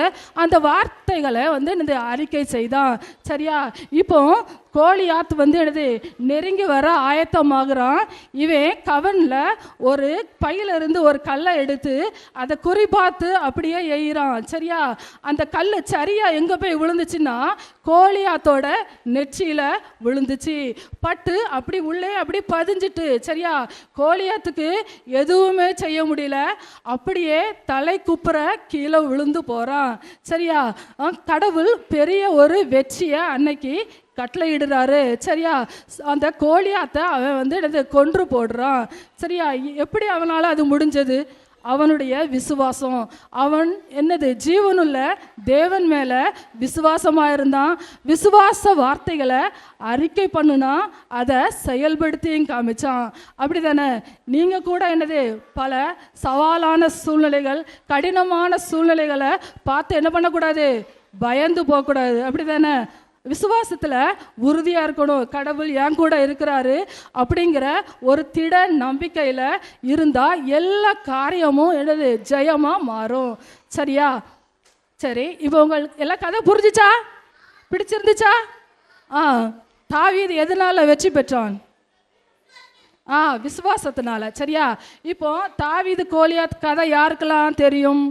அந்த வார்த்தைகளை இந்த அறிக்கை செய்தான். சரியா? இப்போ கோலியாத் எனது நெருங்கி வர ஆயத்தமாகறான். இவன் கவனில் ஒரு பையிலிருந்து ஒரு கல்லை எடுத்து அதை குறிப்பாத்து அப்படியே எய்கிறான். சரியா? அந்த கல் சரியா எங்கே போய் விழுந்துச்சுன்னா கோலியாத்தோட நெற்றியில் விழுந்துச்சு. பட்டு அப்படி உள்ளே அப்படி பதிஞ்சிட்டு. சரியா? கோலியாத்துக்கு எதுவுமே செய்ய முடியல, அப்படியே தலை குப்புற கீழே விழுந்து போகிறான். சரியா? கடவுள் பெரிய ஒரு வெற்றியை அன்னைக்கு கட்டளையிடுறாரு. சரியா? அந்த கோலியாத்தை அவன் கொன்று போடுறான். சரியா? எப்படி அவனால் அது முடிஞ்சது? அவனுடைய விசுவாசம். அவன் ஜீவனுள்ள தேவன் மேலே விசுவாசமாக இருந்தான். விசுவாச வார்த்தைகளை அறிக்கை பண்ணுனா அதை செயல்படுத்தியும் காமிச்சான். அப்படி தானே? நீங்கள் கூட பல சவாலான சூழ்நிலைகள், கடினமான சூழ்நிலைகளை பார்த்து என்ன பண்ணக்கூடாது, பயந்து போகக்கூடாது. அப்படி தானே? விசுவாசத்தில் உறுதியாக இருக்கணும். கடவுள் என் கூட இருக்கிறாரு அப்படிங்கிற ஒரு திட நம்பிக்கையில் இருந்தால் எல்லா காரியமும் ஜெயமாக மாறும். சரியா? சரி, இப்போ உங்களுக்கு எல்லா கதை புரிஞ்சிச்சா? பிடிச்சிருந்துச்சா? தாவீது எதனால வெற்றி பெற்றான்? விசுவாசத்தினால. சரியா? இப்போ தாவீது கோலியாத் கதை யாருக்கெல்லாம் தெரியும்?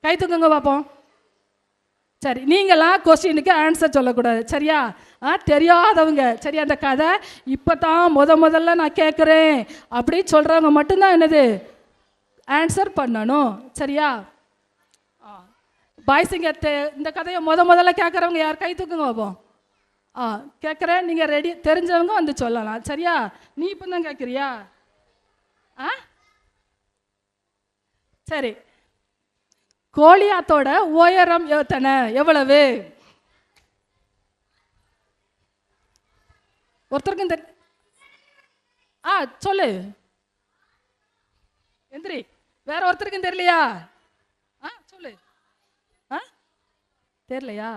கை தூக்குங்க பார்ப்போம். சரி, நீங்களாம் கொஸ்டினுக்கு ஆன்சர் சொல்லக்கூடாது. சரியா? தெரியாதவங்க. சரியா? அந்த கதை இப்போ தான் முதல்ல நான் கேட்குறேன் அப்படின்னு சொல்கிறவங்க மட்டும்தான் ஆன்சர் பண்ணணும். சரியா? பாய்ஸுங்க இந்த கதையை முதல்ல கேட்குறவங்க யார்? கை தூக்குங்க பார்ப்போம். கேட்குறேன். நீங்கள் ரெடி, தெரிஞ்சவங்க சொல்லலாம். சரியா? நீ இப்போ தான் கேட்குறியா? சரி, கோலியாத்தோட உயரம் எவ்வளவு? ஒருத்தருக்கும் சொல்லு. எந்திரி. வேற ஒருத்தருக்கும் தெரியலையா? சொல்லு. தெரியலையா?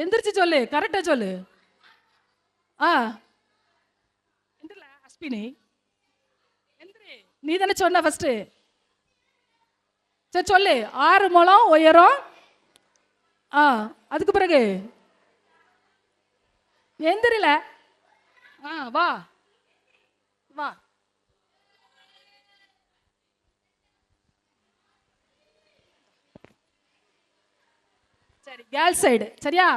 எந்திரிச்சு சொல்லு. கரெக்டா சொல்லு. அஸ்பினி, நீ தானே சொன்ன ஃபர்ஸ்ட். சரி சொல்லு. 6 முழம் உயரம். அதுக்கு பிறகு எந்திரில. வா வா. சரி, கேர்ள் சைடு. சரியா?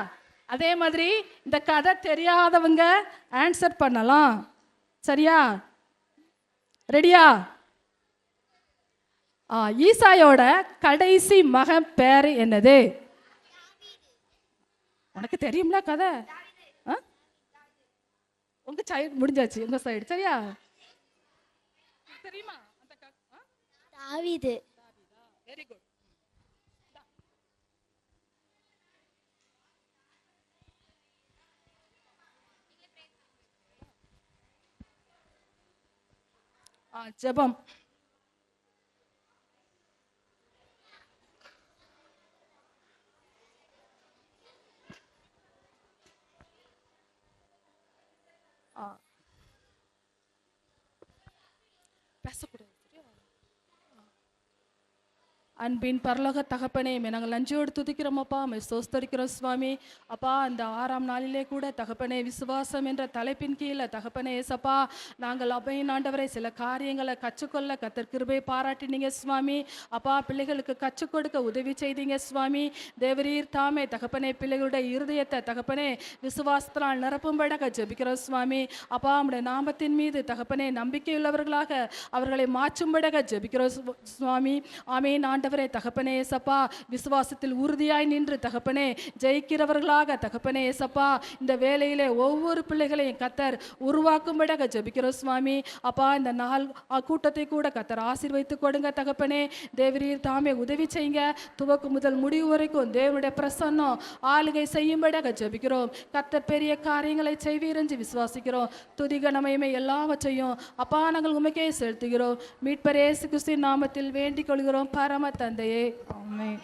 அதே மாதிரி இந்த கதை தெரியாதவங்க ஆன்சர் பண்ணலாம். சரியா? ரெடியா? ஈசாயோட கடைசி மகன் பேர் என்னது? உனக்கு தெரியும்ல கதை? உங்க சைடு முடிஞ்சாச்சு, உங்க சைடு. சரியா? தெரியுமா? தாவீது. Very good. ஜெபம். பேசக்கூடாது. அன்பின் பரலோக தகப்பனே நாங்கள் நன்றியோடு துதிக்கிறோமப்பா ஸ்தோத்தரிக்கிறோம் சுவாமி. அப்பா அந்த 6ஆம் நாளிலே கூட தகப்பனே விசுவாசம் என்ற தலைப்பின் கீழே தகப்பனே ஏசப்பா நாங்கள் அபையின் ஆண்டவரை சில காரியங்களை கற்றுக்கொள்ள கர்த்தர் கிருபை பாராட்டினீங்க சுவாமி. அப்பா பிள்ளைகளுக்கு கற்றுக் கொடுக்க உதவி செய்தீங்க சுவாமி. தேவரீர் தாமே தகப்பனே பிள்ளைகளுடைய இருதயத்தை தகப்பனே விசுவாசத்தினால் நிரப்பும்படாக ஜெபிக்கிறோம் சுவாமி. அப்பா உம்முடைய நாமத்தின் மீது தகப்பனே நம்பிக்கையுள்ளவர்களாக அவர்களை மாற்றும்படாக ஜெபிக்கிறோம் சுவாமி. ஆமேன். ஆண்டவரே தகப்பனே ஏசப்பா விசுவாசத்தில் உறுதியாய் நின்று தகப்பனே ஜெயிக்கிறவர்களாக தகப்பனே ஏசப்பா இந்த வேளையிலே ஒவ்வொரு பிள்ளைகளையும் கர்த்தர் உருவாக்கும்படியாக ஜெபிக்கிறோம் சுவாமி. அப்பா இந்த நாள் கூட்டத்தை கூட கர்த்தர் ஆசீர்வதித்து கொடுங்க தகப்பனே. தேவரீர் தாமே உதவி செய்யுங்க. துவக்கம் முதல் முடிவு வரைக்கும் தேவனுடைய பிரசன்னம் ஆளுகை செய்யும்படியாக ஜெபிக்கிறோம். கர்த்தர் பெரிய காரியங்களை செய்வீரென்று விசுவாசிக்கிறோம். துதிகனமயமே எல்லாவற்றையும் அப்பா நாங்கள் உமக்கே செலுத்துகிறோம். மீட்பர் இயேசு கிறிஸ்துவின் நாமத்தில் வேண்டிக் கொள்கிறோம் பரம தந்தையே. ஆமென்.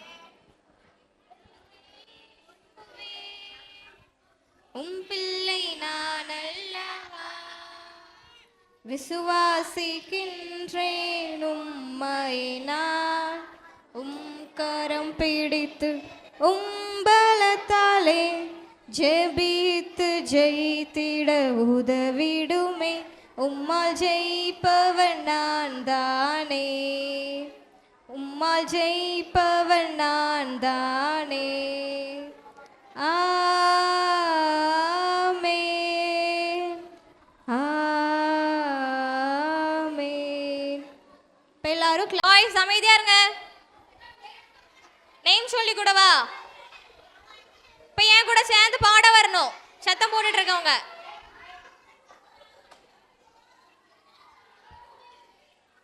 பிள்ளை நான் அல்லவா விசுவாசிக்கின்றேன் உம்மை நான் கரம் பிடித்து பலத்தாலே ஜெபித்து ஜெயித்திட உதவிடுமே. உம்மால் ஜெயிப்பவன் நான் தானே, உம்மால் ஜெயிப்பவன் நான் தானே. ஆமென் ஆமென். இப்ப எல்லாரும் வாய்ஸ் அமைதியா இருங்க. நேம் சொல்லி கூடவா? இப்ப என் கூட சேர்ந்து பாட வரணும். சத்தம் போட்டுட்டு இருக்கவங்க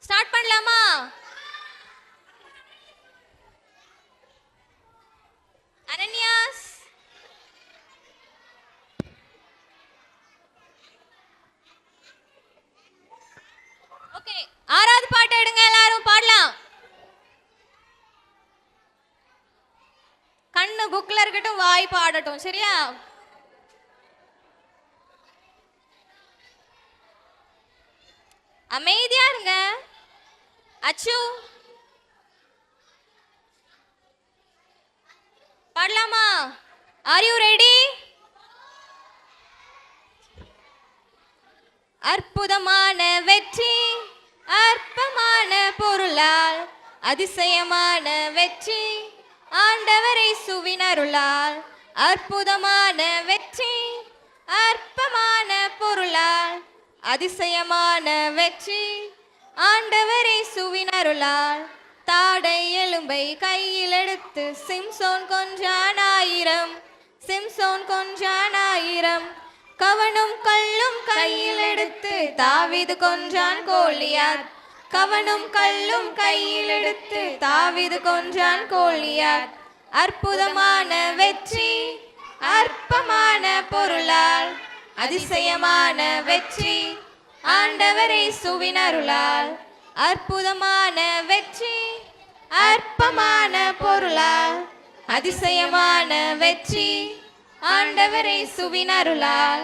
ஸ்டார்ட் பண்ணலாமா? அனன்யாஸ் ஓகே 6வது பாட்டு எடுங்க. எல்லாரும் பாடலாம். கண்ணு புக்ல இருக்கட்டும், வாய் பாடட்டும். சரியா? அமைதியா இருங்க. அச்சு பாடலாமா? Are you ready? அற்புதமான வெற்றி அற்பமான பொருளால் அதிசயமான வெற்றி ஆண்டவரை சுவினருளால். அற்புதமான வெற்றி அற்பமான பொருளால் அதிசயமான வெற்றி ஆண்டவரை சுவினருளால். தாடை எலும்பை கையில் எடுத்து சிம்சோன் கொன்றான் 1000, சிம்சோன் கொன்றான் 1000. கவனும் கல்லும் கையில் எடுத்து தாவீது கொன்றான் கோலியாத், கவனும் கல்லும் கையில் எடுத்து தாவீது கொன்றான் கோலியாத். அற்புதமான வெற்றி அற்பமான பொருளால் அதிசயமான வெற்றி ஆண்டவரை சுவினருளால். அற்புதமான வெற்றி அற்பமான பொருளால் அதிசயமான வெற்றி ஆண்டவரை சுவினருளால்.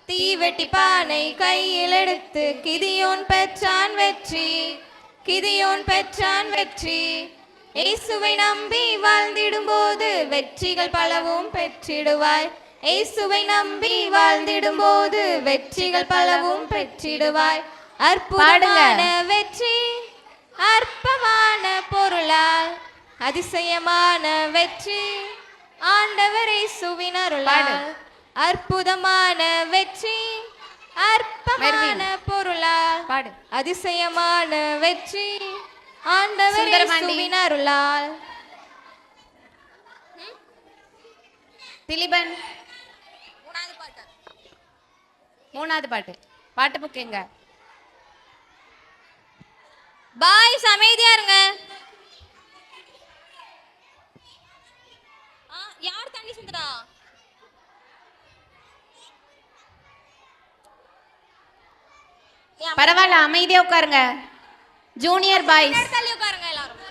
தீவெட்டி பானை கையில் எடுத்து கிதியோன் பெற்றான் வெற்றி, கிதியோன் பெற்றான் வெற்றி. இயேசுவை நம்பி வாழ்ந்திடும் போது வெற்றிகள் பலவும் பெற்றிடுவாய். இயேசுவை நம்பி வாழ்ந்திடும் போது வெற்றிகள் பலவும் பெற்றிடுவாய். அற்புதமான வெற்றி அற்பமான பொருளால் அதிசயமான வெற்றி ஆண்டவரை சுவினருளால். அற்புதமான வெற்றி அற்பமான பொருளால் அதிசயமான வெற்றி ஆண்டவரை சுவினருளால். திலீபன் 3வது பாட்டு. பாட்டு புக் எங்க? பாய்ஸ் அமைதியா இருங்க. யார் தண்ணி சிந்துறா? பரவாயில்ல, அமைதியா உட்காருங்க. ஜூனியர் பாய்ஸ் தள்ளி உட்காருங்க. எல்லாரும்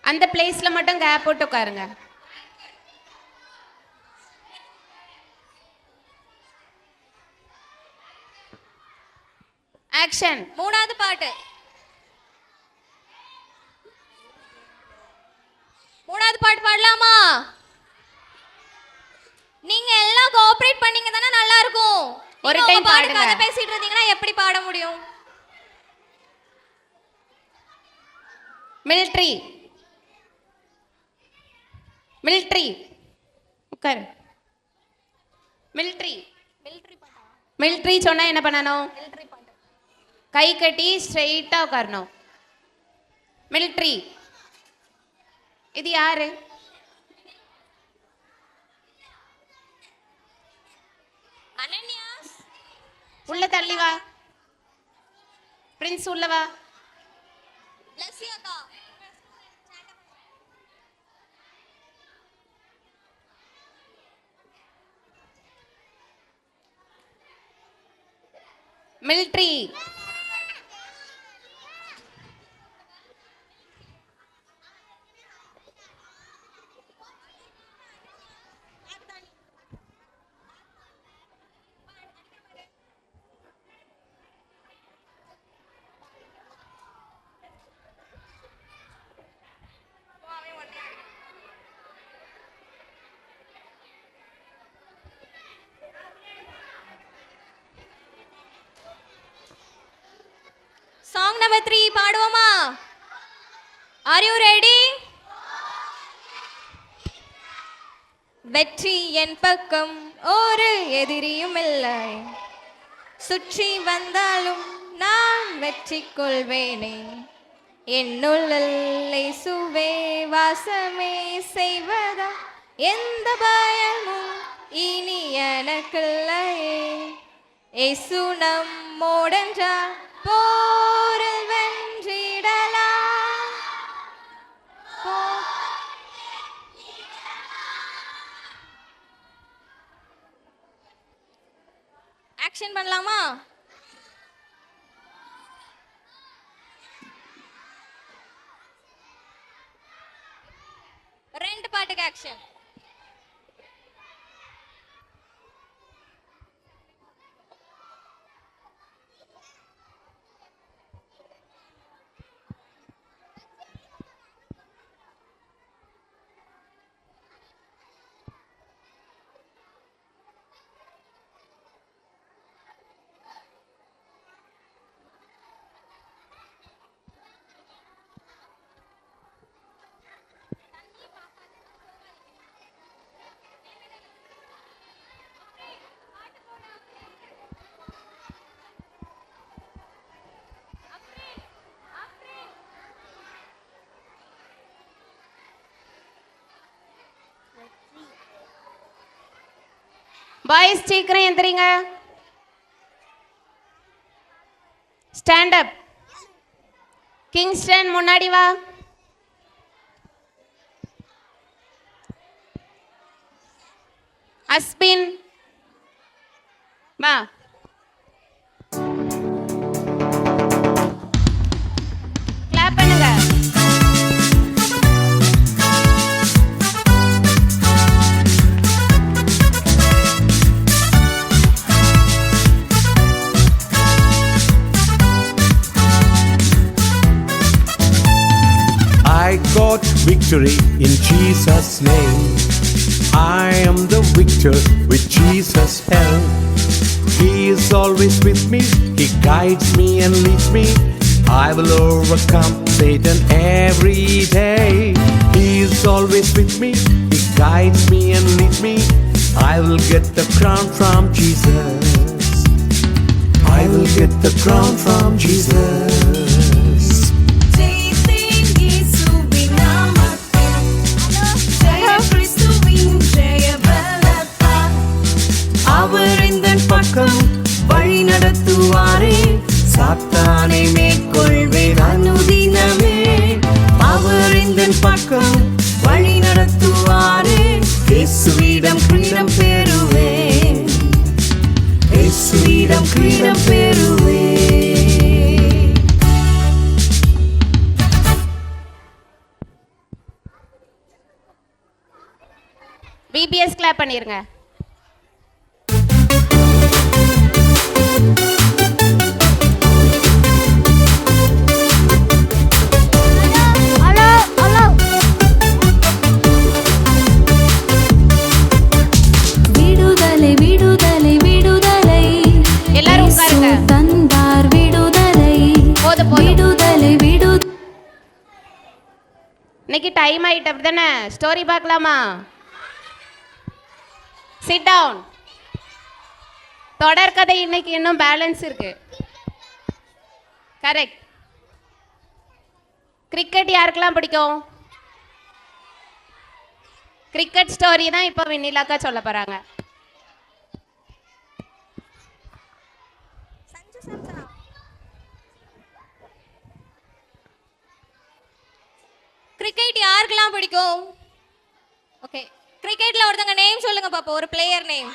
அந்த பிளேஸ்ல மட்டும் கேப் போட்டு உட்காருங்க. ஆக்ஷன். 3வது பாட்டு. மூணாவது பாட்டு பாடலாமா? நீங்க எல்லாம் கோஆபரேட் பண்ணீங்க தானே நல்லா இருக்கும். ஒரு நீங்க time உங்க பாட்டுக்கு பாடுங்க. கதை பேசிட்டு இருந்தீங்கன்னா எப்படி பாட முடியும்? மிலிட்ரி மிலிட்ரி உட்காரு. மிலிட்ரி மிலிட்ரி சொன்னா என்ன பண்ணணும்? கை கட்டி ஸ்ட்ரெயிட்டா உட்காரணும். மிலிட்ரி. இது யாரு? அனன்யாஸ் உள்ள தள்ளி வா. பிரின்ஸ் உள்ள வா. லஸ்ஸி அக்கா. மிலிட்ரி. சாங் நம்பர் 3 பாடுவோமா? Are you ready? வெற்றி என் பக்கம் ஒரு எதிரியும் இல்லை, சுற்றி வந்தாலும் நான் வெற்றி கொள்வேனே, என்னுள் இயேசுவே வாசமே செய்வதா எந்த பயமும் இனி எனக்கில்லையே, இயேசு நம்மோடென்றால் போரில் வென்றிடலாம். ஆக்ஷன் பண்ணலாமா? ரெண்டு பாட்டுக்கு ஆக்ஷன். பாய்ஸ் சீக்கிரம் எந்திரிங்க. ஸ்டாண்ட் அப். கிங்ஸ்டன் முன்னாடி வா. அஸ்பின் வா. கிளாப் பண்ணுங்க. I got victory in Jesus' name. I am the victor with Jesus' help. He is always with me, He guides me and leads me. I will overcome Satan every day. He is always with me, He guides me and leads me. I will get the crown from Jesus. I will get the crown from Jesus. அவர் எந்தன் பக்கம் வழி நடத்துவாரே, சாத்தானை மேற்கொள்வேன் அனுதினமே. அவர் எந்தன் பக்கம் வழி நடத்துவாரே, இயேசுவிடம் கிரீடம் பெறுவேன், இயேசுவிடம் கிரீடம் பெறுவேன். பிபிஎஸ் கிளாப் பண்ணிருங்க. ஹலோ ஹலோ டைம் ஆயிட்டு அப்படிதானே? ஸ்டோரி பார்க்கலாமா? Sit down. தொடர்கதை இன்னைக்கு இன்னும் பேலன்ஸ் இருக்கு. கரெக்ட். கிரிக்கெட் யாருக்கெல்லாம் பிடிக்கும்? கிரிக்கெட் ஸ்டோரி தான் இப்போ வெண்ணிலாக்கா சொல்ல போறாங்க. கிரிக்கெட் யாருக்கெல்லாம் பிடிக்கும்? ஓகே, கிரிக்கெட்ல ஒருத்தங்க நேம் சொல்லுங்க பாப்போம், ஒரு பிளேயர் நேம்.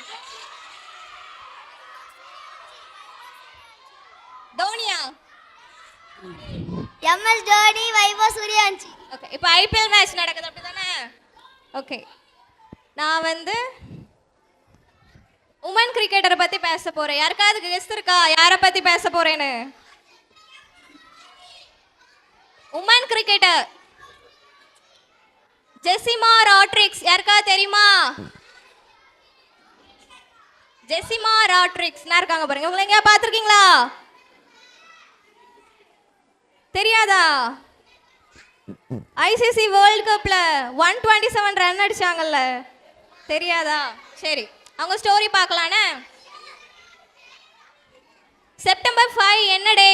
தோனியா? எம்எஸ் தோனி, வைபவ் சூரியவன்ஷி. ஓகே, இப்போ ஐபிஎல் மேட்ச் நடக்குது அப்படிதானே? ஓகே, நான் வந்து உமன் கிரிக்கெட்டரை பத்தி பேச போறேன். யாருக்காவது கெஸ் இருக்கா யாரை பத்தி பேச போறேன்னு? Women cricketer Jemimah Rodrigues. யாருக்காவது தெரியுமா? ஜெசிமா ராட்ரிக்ஸ் இருக்காங்க பாருங்க. உங்களை எங்கேயா பார்த்துருக்கீங்களா? தெரியாதா? ஐசிசி வேர்ல்ட் கப்ல 127 ரன் அடிச்சாங்கல்ல, தெரியாதா? சரி, அவங்க ஸ்டோரி பார்க்கலானே. செப்டம்பர் 5 என்ன day?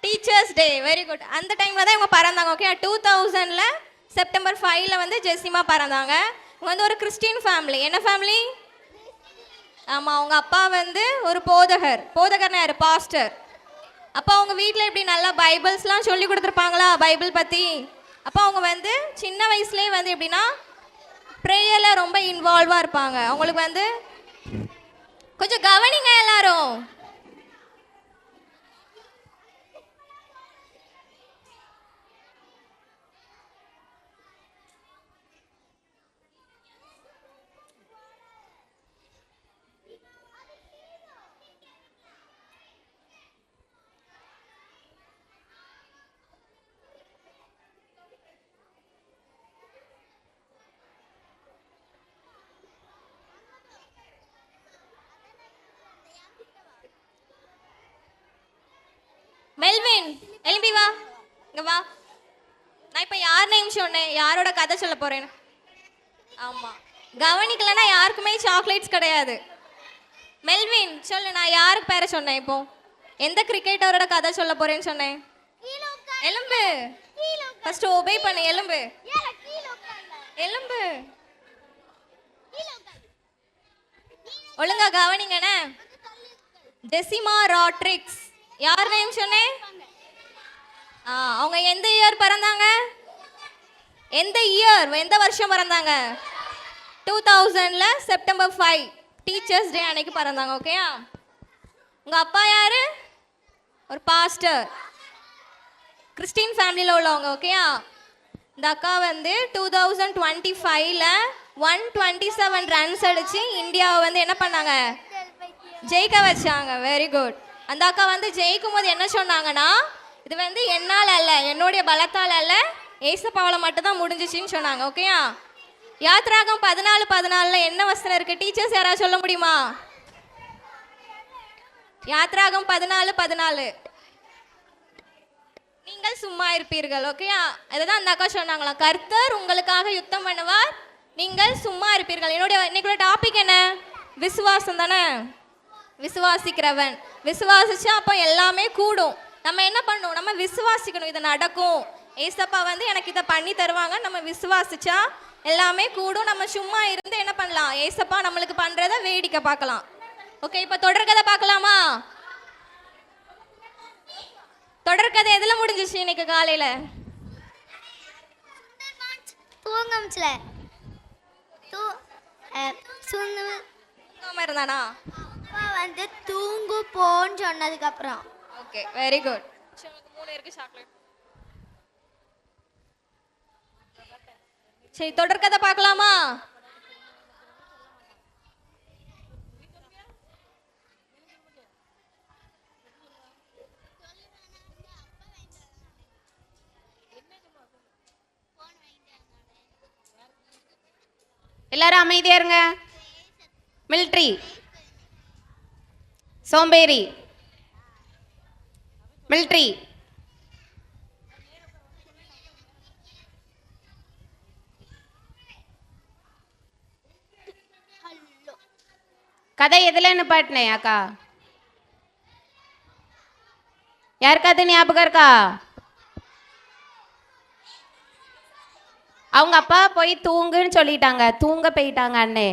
Teachers day. Very good. அந்த டைம்ல தான் இவங்க பறந்தாங்க. ஓகே, 2000ல செப்டம்பர் 5ல வந்து ஜெசிமா பறந்தாங்க. இவங்க வந்து ஒரு கிறிஸ்டின் ஃபேமிலி. என்ன ஃபேமிலி? ஆமாம், அவங்க அப்பா வந்து ஒரு போதகர்னா யாரு? பாஸ்டர். அப்போ அவங்க வீட்டில் இப்படி நல்லா பைபிள்ஸ்லாம் சொல்லி கொடுத்துருப்பாங்களா, பைபிள் பற்றி. அப்போ அவங்க வந்து சின்ன வயசுலேயே வந்து எப்படின்னா ப்ரேயரில் ரொம்ப இன்வால்வாக இருப்பாங்க. அவங்களுக்கு வந்து கொஞ்சம் கவனிங்க எல்லாரும். மெல்வின், எழும்பி வா, இங்க வா. நான் இப்போ யார் நேம் சொன்னேன்? யாரோட கதை சொல்ல போறேன்னு. ஆமாம், கவனிக்கலன்னா யாருக்குமே சாக்லேட்ஸ் கிடையாது. மெல்வின் சொல்லு, நான் யாருக்கு பேரை சொன்னேன்? இப்போ எந்த கிரிக்கெட்டரோட கதை சொல்ல போறேன்னு சொன்னேன்? எலும்பு. ஃபர்ஸ்ட் ஒபே பண்ணு. எலும்பு எலும்பு. ஒழுங்கா கவனிங்கண்ணே. ஜெசிமா ராட்ரிக்ஸ். யார் நேம் சொன்னேன்? அவங்க எந்த இயர் பிறந்தாங்க? எந்த வருஷம் பிறந்தாங்க? 2000ல செப்டம்பர் 5 டீச்சர்ஸ் டே அன்னைக்கு பிறந்தாங்க. ஓகேயா? உங்க அப்பா யாரு? ஒரு பாஸ்டர், கிறிஸ்டின் ஃபேமிலியில் உள்ளவங்க. ஓகேயா? இந்த அக்கா வந்து 2025ல 127 ரன்ஸ் அடிச்சு இந்தியாவை வந்து என்ன பண்ணாங்க? ஜெயிக்க வச்சாங்க. Very good. அந்த அக்கா வந்து ஜெயிக்கும் போது என்ன சொன்னாங்கன்னா, இது வந்து என்னால் அல்ல, என்னுடைய பலத்தால் அல்ல, ஏசப்பாவில் மட்டும்தான் முடிஞ்சிச்சின்னு சொன்னாங்க. ஓகேயா? யாத்ராகம் 14:14 என்ன வசனம் இருக்கு? டீச்சர்ஸ் யாராவது சொல்ல முடியுமா? யாத்ராகம் 14:14 நீங்கள் சும்மா இருப்பீர்கள். ஓகேயா? இதுதான் அந்த அக்கா சொன்னாங்களாம், கர்த்தர் உங்களுக்காக யுத்தம் பண்ணுவார், நீங்கள் சும்மா இருப்பீர்கள். என்னுடைய இன்னைக்குள்ள டாபிக் என்ன? விசுவாசம் தானே. விசுவாசிக்கிறவன் விசுவாசிச்சா அப்போ எல்லாமே கூடும். நம்ம என்ன பண்ணணும்? நம்ம விசுவாசிக்கணும், இது நடக்கும், ஏசப்பா வந்து எனக்கு இதை பண்ணி தருவாங்க. நம்ம விசுவாசிச்சா எல்லாமே கூடும். நம்ம சும்மா இருந்து என்ன பண்ணலாம்? ஏசப்பா நம்மளுக்கு பண்றத வேடிக்கை பார்க்கலாம். ஓகே, இப்போ தொடர்கதை பார்க்கலாமா? தொடர்கதை எதுல முடிஞ்சிச்சு இன்னைக்கு காலையில? தூங்கம்ஸ்ல தூங்காம இருந்தானா? அப்பா வந்து தூங்கு போன்னு சொன்னதுக்கு அப்புறம். Okay, very good. 3 இருக்கு சாக்லேட். சரி, தொடர்கதை பார்க்கலாமா? எல்லாரும் அமைதியா இருங்க. மிலிட்ரி, சோம்பேறி, மிலிட்ரி, கதை எதில் நிப்பாட்டினேன் அக்கா? யாருக்காவது ஞாபகம் இருக்கா? அவங்க அப்பா போய் தூங்குன்னு சொல்லிட்டாங்க, தூங்க போயிட்டாங்க. அண்ணே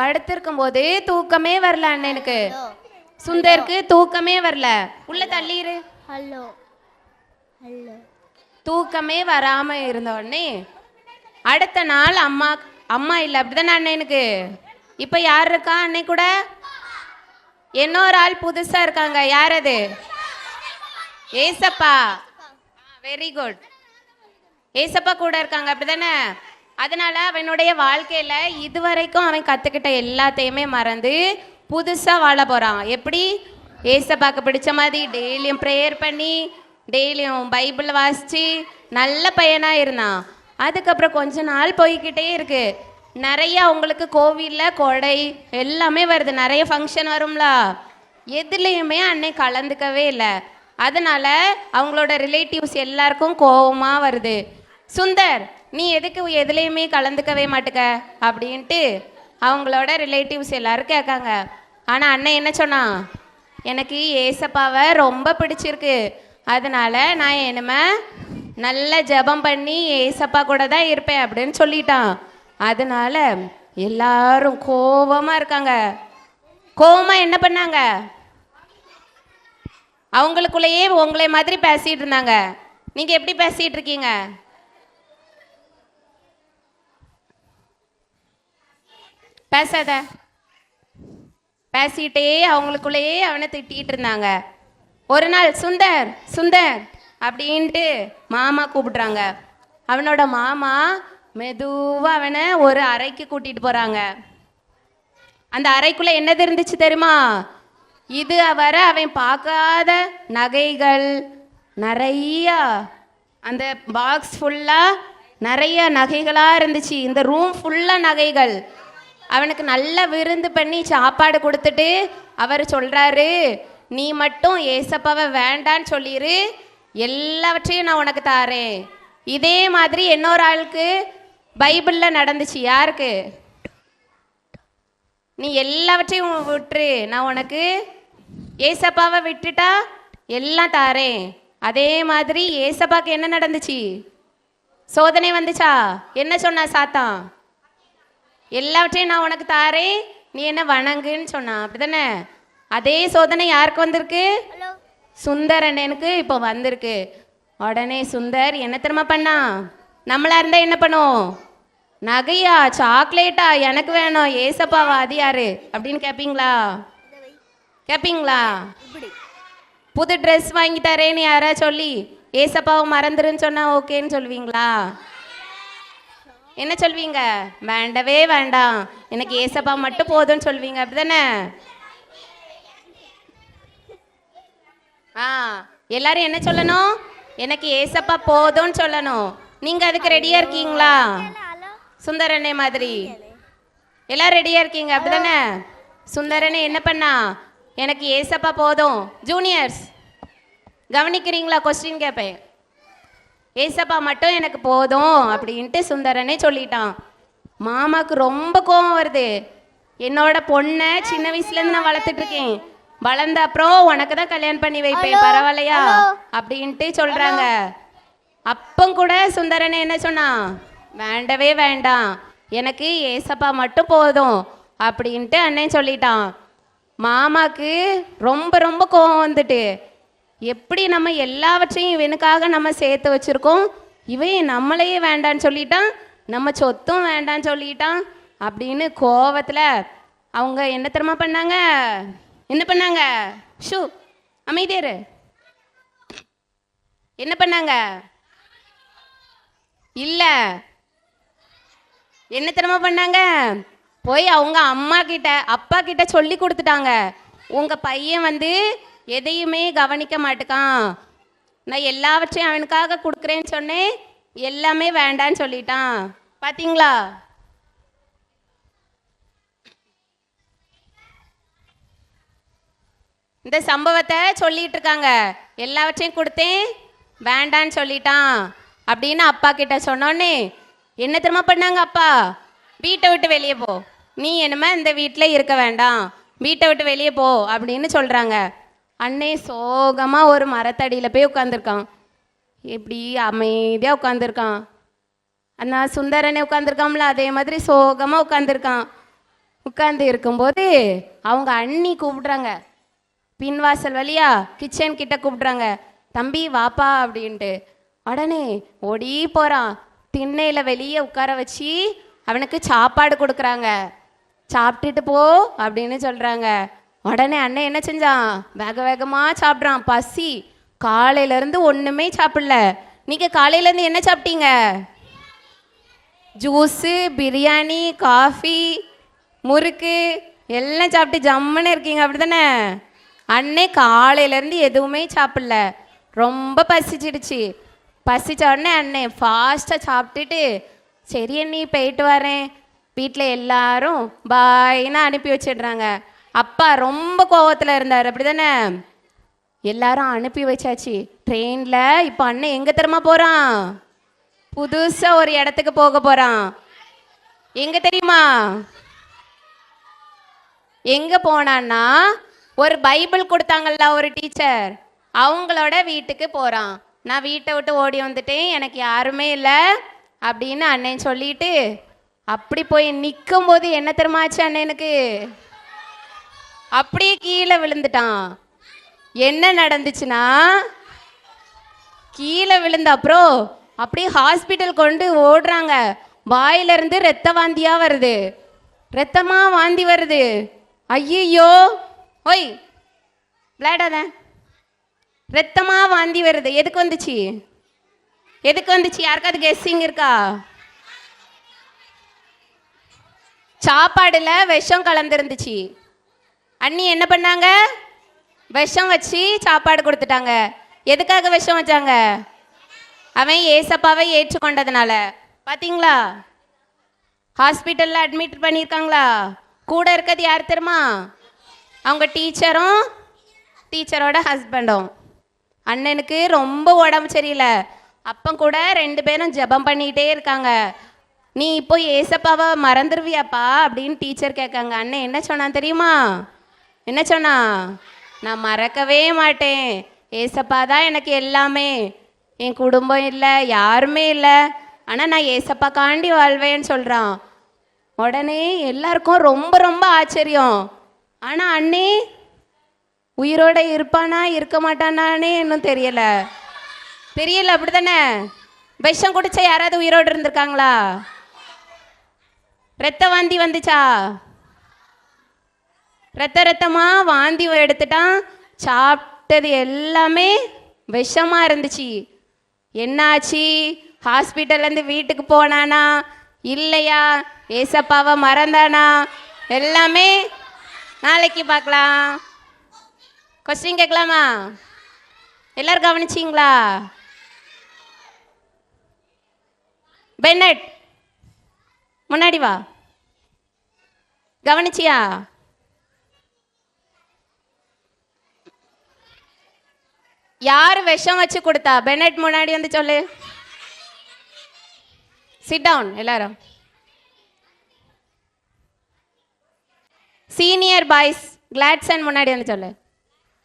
படுத்திருக்கும் போது தூக்கமே வரல அண்ணனுக்கு, சுந்தருக்கு தூக்கமே வரல. உள்ள தள்ளிரு. Hello hello. தூக்கமே வராம இருந்த உடனே அடுத்த நாள் அம்மா இல்லை, அப்படிதானே அண்ணனுக்கு? இப்போ யார் இருக்கா அன்னை கூட? இன்னொரு ஆள் புதுசா இருக்காங்க. யார் அது? ஏசப்பா. Very good. ஏசப்பா கூட இருக்காங்க, அப்படிதானே? அதனால அவனுடைய வாழ்க்கையில இதுவரைக்கும் அவன் கத்துக்கிட்ட எல்லாத்தையுமே மறந்து புதுசா வாழ போறான். எப்படி? ஏசப்பாக்கு பிடிச்ச மாதிரி டெய்லியும் ப்ரேயர் பண்ணி, டெய்லியும் பைபிள் வாசிச்சு நல்ல பையனா இருந்தான். அதுக்கப்புறம் கொஞ்ச நாள் போய்கிட்டே இருக்கு. நிறைய அவங்களுக்கு கோவிலில் கொடை எல்லாமே வருது, நிறைய ஃபங்க்ஷன் வரும்ல, எதுலேயுமே அன்னை கலந்துக்கவே இல்லை. அதனால அவங்களோட ரிலேட்டிவ்ஸ் எல்லாருக்கும் கோபமாக வருது. சுந்தர், நீ எதுக்கு எதுலேயுமே கலந்துக்கவே மாட்டுக்க அப்படின்ட்டு அவங்களோட ரிலேட்டிவ்ஸ் எல்லாரும் கேட்காங்க. ஆனால் அண்ணன் என்ன சொன்னான்? எனக்கு ஏசப்பாவை ரொம்ப பிடிச்சிருக்கு, அதனால நான் இனிமே நல்ல ஜெபம் பண்ணி ஏசப்பா கூட தான் இருப்பேன் அப்படின்னு சொல்லிட்டான். அதனால எல்லாரும் கோபமாக இருக்காங்க. கோபமாக என்ன பண்ணாங்க? அவங்களுக்குள்ளேயே உங்களை மாதிரி பேசிட்டு இருந்தாங்க. நீங்க எப்படி பேசிட்டு இருக்கீங்க? பேசாத. பேசிட்டே அவங்களுக்குள்ளேயே அவனை திட்டிட்டு இருந்தாங்க. ஒரு நாள் சுந்தர் சுந்தர் அப்படின்ட்டு மாமா கூப்பிடுறாங்க. அவனோட மாமா மெதுவா அவனை ஒரு அறைக்கு கூட்டிட்டு போறாங்க. அந்த அறைக்குள்ள என்னது இருந்துச்சு தெரியுமா? இது வரை அவன் பார்க்காத நகைகள் நிறைய, அந்த பாக்ஸ் ஃபுல்லா நிறைய நகைகளா இருந்துச்சு. இந்த ரூம் ஃபுல்லா நகைகள். அவனுக்கு நல்ல விருந்து பண்ணி சாப்பாடு கொடுத்துட்டு அவர் சொல்றாரு, நீ மட்டும் ஏசப்பாவை வேண்டான்னு சொல்லிரு, எல்லாவற்றையும் நான் உனக்கு தாரேன். இதே மாதிரி இன்னொரு ஆளுக்கு பைபிள்ல நடந்துச்சு. யாருக்கு? நீ எல்லாவற்றையும் விட்டுரு, நான் உனக்கு ஏசப்பாவை விட்டுட்டா எல்லாம் தாரேன். அதே மாதிரி ஏசப்பாக்கு என்ன நடந்துச்சு? சோதனை வந்துச்சா? என்ன சொன்னா சாத்தான்? எல்லாவற்றையும் நான் உனக்கு தாரேன், நீ என்ன வணங்குன்னு சொன்னான், அப்படிதானே? அதே சோதனை யாருக்கு வந்திருக்கு? சுந்தர் அண்ணனுக்கு இப்போ வந்திருக்கு. உடனே சுந்தர் என்ன தெரியுமா பண்ணா? நம்மளா இருந்தா என்ன பண்ணுவோம்? நகையா, சாக்லேட்டா, எனக்கு வேணும், ஏசப்பாவா, அது யாரு அப்படின்னு கேட்பீங்களா? கேட்பீங்களா? புது ட்ரெஸ் வாங்கி தரேன்னு யாரா சொல்லி ஏசப்பாவை மறந்துருன்னு சொன்னா ஓகேன்னு சொல்லுவீங்களா? என்ன சொல்வீங்க? வேண்டவே வேண்டாம், எனக்கு ஏசப்பா மட்டும் போதும்னு சொல்வீங்க, அப்படிதானே? எல்லாரும் என்ன சொல்லணும்? எனக்கு ஏசப்பா போதும்னு சொல்லணும். நீங்க அதுக்கு ரெடியா இருக்கீங்களா? சுந்தரனே மாதிரி எல்லாரும் ரெடியா இருக்கீங்க, அப்படிதானே? சுந்தரனே என்ன பண்ணா? எனக்கு ஏசப்பா போதும். ஜூனியர்ஸ் கவனிக்கிறீங்களா? கொஸ்டின் கேட்பேன். ஏசப்பா மட்டும் எனக்கு போதும் அப்படின்ட்டு சுந்தரனே சொல்லிட்டான். மாமாவுக்கு ரொம்ப கோபம் வருது. என்னோட பொண்ணை சின்ன வயசுலேருந்து நான் வளர்த்துட்டு இருக்கேன், வளர்ந்த அப்புறம் உனக்கு தான் கல்யாணம் பண்ணி வைப்பேன், பரவாயில்லையா அப்படின்ட்டு சொல்றாங்க. அப்பம் கூட சுந்தரனே என்ன சொன்னான்? வேண்டவே வேண்டாம், எனக்கு ஏசப்பா மட்டும் போதும் அப்படின்ட்டு அண்ணன் சொல்லிட்டான். மாமாக்கு ரொம்ப ரொம்ப கோபம் வந்துட்டு, எப்படி நம்ம எல்லாவற்றையும் இவனுக்காக நம்ம சேர்த்து வச்சிருக்கோம், இவன் நம்மளையே வேண்டான்னு சொல்லிட்டான், நம்ம சொத்தும் வேண்டான்னு சொல்லிட்டான் அப்படின்னு கோவத்தில் அவங்க என்ன தெரியுமா பண்ணாங்க? என்ன பண்ணாங்க? ஷூ அமைதியாரு. என்ன பண்ணாங்க? இல்லை, என்ன தெரியுமா பண்ணாங்க? போய் அவங்க அம்மா கிட்ட அப்பா கிட்ட சொல்லி கொடுத்துட்டாங்க, உங்க பையன் வந்து எதையுமே கவனிக்க மாட்டுக்கான், நான் எல்லாவற்றையும் அவனுக்காக கொடுக்குறேன்னு சொன்னேன், எல்லாமே வேண்டான்னு சொல்லிட்டான். பாத்தீங்களா? இந்த சம்பவத்தை சொல்லிட்டு இருக்காங்க. எல்லாவற்றையும் கொடுத்தேன், வேண்டான்னு சொல்லிட்டான் அப்படின்னு அப்பா கிட்ட சொன்னோன்னே என்ன தெரியுமா பண்ணாங்க? அப்பா வீட்டை விட்டு வெளியே போ, நீ என்னமே இந்த வீட்டில் இருக்க வேண்டாம், வீட்டை விட்டு வெளியே போ அப்படின்னு சொல்கிறாங்க. அண்ணே சோகமாக ஒரு மரத்தடியில் போய் உட்காந்துருக்கான். எப்படி அமைதியாக உட்காந்துருக்கான். அண்ணா சுந்தரனே உட்காந்துருக்கான்ல அதே மாதிரி சோகமாக உட்காந்துருக்கான். உட்காந்து இருக்கும்போது அவங்க அண்ணி கூப்பிடுறாங்க, பின்வாசல் வழியா கிச்சன் கிட்ட கூப்பிடுறாங்க, தம்பி வாப்பா அப்படின்ட்டு. உடனே ஓடி போகிறான். திண்ணையில் வெளியே உட்கார வச்சு அவனுக்கு சாப்பாடு கொடுக்குறாங்க. சாப்பிட்டுட்டு போ அப்படின்னு சொல்கிறாங்க. உடனே அண்ணன் என்ன செஞ்சான், வேக வேகமாக சாப்பிட்றான். பசி, காலையிலேருந்து ஒன்றுமே சாப்பிடல. நீங்கள் காலையிலேருந்து என்ன சாப்பிட்டீங்க? ஜூஸு, பிரியாணி, காஃபி, முறுக்கு எல்லாம் சாப்பிட்டு ஜம்முன்னு இருக்கீங்க அப்படி தானே? அண்ணே காலையிலேருந்து எதுவுமே சாப்பிடல, ரொம்ப பசிச்சிடுச்சு. பசிச்ச உடனே அண்ணே ஃபாஸ்ட்டாக சாப்பிட்டுட்டு, சரி அண்ணி போயிட்டு வரேன், வீட்டில் எல்லாரும் பாய்ன்னு அனுப்பி வச்சிடுறாங்க. அப்பா ரொம்ப கோவத்தில் இருந்தார் அப்படி தானே? எல்லாரும் அனுப்பி வச்சாச்சு. ட்ரெயினில் இப்போ அண்ணன் எங்கே தெரியுமா போகிறான்? புதுசாக ஒரு இடத்துக்கு போக போகிறான். எங்கே தெரியுமா? எங்கே போனான்னா, ஒரு பைபிள் கொடுத்தாங்கல்ல ஒரு டீச்சர், அவங்களோட வீட்டுக்கு போகிறான். நான் வீட்டை விட்டு ஓடி வந்துட்டேன், எனக்கு யாருமே இல்லை அப்படின்னு அண்ணன் சொல்லிட்டு அப்படி போய் நிற்கும் போது என்ன தெரியுமாச்சு அண்ணனுக்கு? அப்படியே கீழே விழுந்துட்டான். என்ன நடந்துச்சுன்னா, கீழே விழுந்த அப்புறம் அப்படியே ஹாஸ்பிட்டல் கொண்டு ஓடுறாங்க. வாயிலிருந்து ரத்த வாந்தியாக வருது, ரத்தமாக வாந்தி வருது. ஐயோ ஓய் விளையாடாத, ரத்தமாக வாந்தி வருது. எதுக்கு வந்துச்சு? எதுக்கு வந்துச்சு? யாருக்காவது கெஸ்ஸிங் இருக்கா? சாப்பாடுல விஷம் கலந்துருந்துச்சு. அண்ணி என்ன பண்ணாங்க? விஷம் வச்சு சாப்பாடு கொடுத்துட்டாங்க. எதுக்காக விஷம் வச்சாங்க? அவன் ஏசப்பாவை ஏற்றுக்கொண்டதுனால. பார்த்தீங்களா? ஹாஸ்பிட்டலில் அட்மிட் பண்ணியிருக்காங்களா? கூட இருக்கிறது யார் தெரியுமா? அவங்க டீச்சரும் டீச்சரோட ஹஸ்பண்டும். அண்ணனுக்கு ரொம்ப உடம்பு சரியில்லை. அப்போ கூட 2 பேரும் ஜெபம் பண்ணிகிட்டே இருக்காங்க. நீ இப்போ ஏசப்பாவை மறந்துடுவியாப்பா அப்படின்னு டீச்சர் கேட்காங்க. அண்ணன் என்ன சொன்னான் தெரியுமா? என்ன சொன்னா? நான் மறக்கவே மாட்டேன், ஏசப்பா தான் எனக்கு எல்லாமே, என் குடும்பம் இல்லை, யாருமே இல்லை, ஆனால் நான் ஏசப்பாக்காண்டி வாழ்வேன்னு சொல்கிறான். உடனே எல்லாருக்கும் ரொம்ப ரொம்ப ஆச்சரியம். ஆனால் அண்ணே உயிரோட இருப்பானா இருக்க மாட்டானானே இன்னும் தெரியல. அப்படி தானே? விஷம் குடிச்சா யாராவது உயிரோடு இருந்திருக்காங்களா? ரத்த வாந்தி வந்துச்சா? ரத்தமாக வாந்தி எடுத்துட்டான். சாப்பிட்டது எல்லாமே விஷமாக இருந்துச்சு. என்னாச்சு? ஹாஸ்பிட்டல்லேருந்து வீட்டுக்கு போனானா இல்லையா, ஏசப்பாவை மறந்தானா, எல்லாமே நாளைக்கு பார்க்கலாம். கொஸ்டின் கேட்கலாமா? எல்லாரும் கவனிச்சிங்களா? பென்னட் முன்னாடி வா. கவனிச்சியா? யார் விஷம் வச்சு கொடுத்தா? பென்னட் முன்னாடி வந்து சொல்லு. சிட் டவுன் எல்லாரும். சீனியர் பாய்ஸ் கிளாட்சன் முன்னாடி வந்து சொல்லு.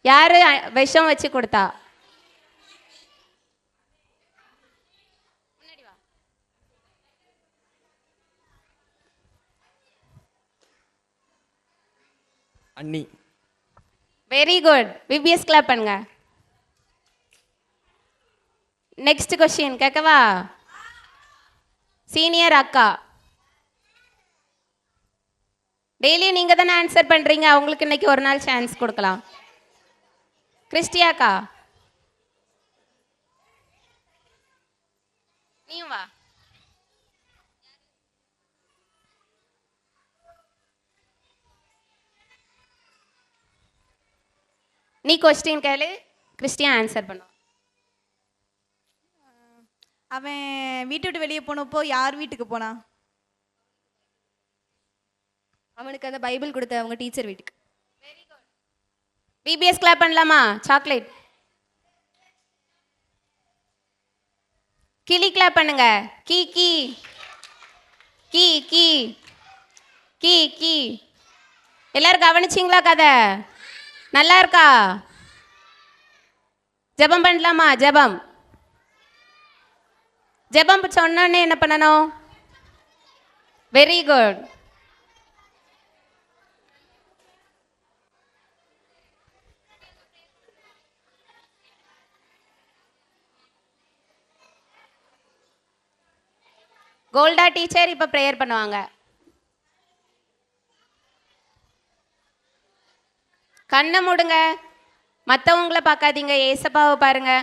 யாரு விஷம் வச்சு கொடுத்தா? அண்ணி. Very good. விபிஎஸ் கிளாப் பண்ணுங்க. நெக்ஸ்ட் கொஸ்டின் கேட்கவா? சீனியர் அக்கா, டெய்லியும் நீங்கள் தானே ஆன்சர் பண்ணுறீங்க, அவங்களுக்கு இன்னைக்கு ஒரு நாள் சான்ஸ் கொடுக்கலாம். கிறிஸ்டியாக்கா நீயும் வா. நீ கொஸ்டின் கேளு, கிறிஸ்டியா ஆன்சர் பண்ணுவான். அவன் வீட்டை விட்டு வெளியே போனப்போ யார் வீட்டுக்கு போனான்? அவனுக்கு அந்த பைபிள் கொடுத்த அவங்க டீச்சர் வீட்டுக்கு. பிபிஎஸ் கிளாப் பண்ணலாமா? சாக்லேட். கிளி கிளாப் பண்ணுங்க. கீ கீ கீ கீ. கீ கீ. எல்லாரும் கவனிச்சிங்களா கதை? நல்லா இருக்கா? ஜெபம் பண்ணலாமா? ஜெபம் ஜெபம் சொன்னோன்னே என்ன பண்ணணும்? Very good. கோல்டா டீச்சர் இப்போ ப்ரேயர் பண்ணுவாங்க. கண்ணை மூடுங்க, மற்றவங்கள பார்க்காதீங்க, ஏசப்பாவை பாருங்க.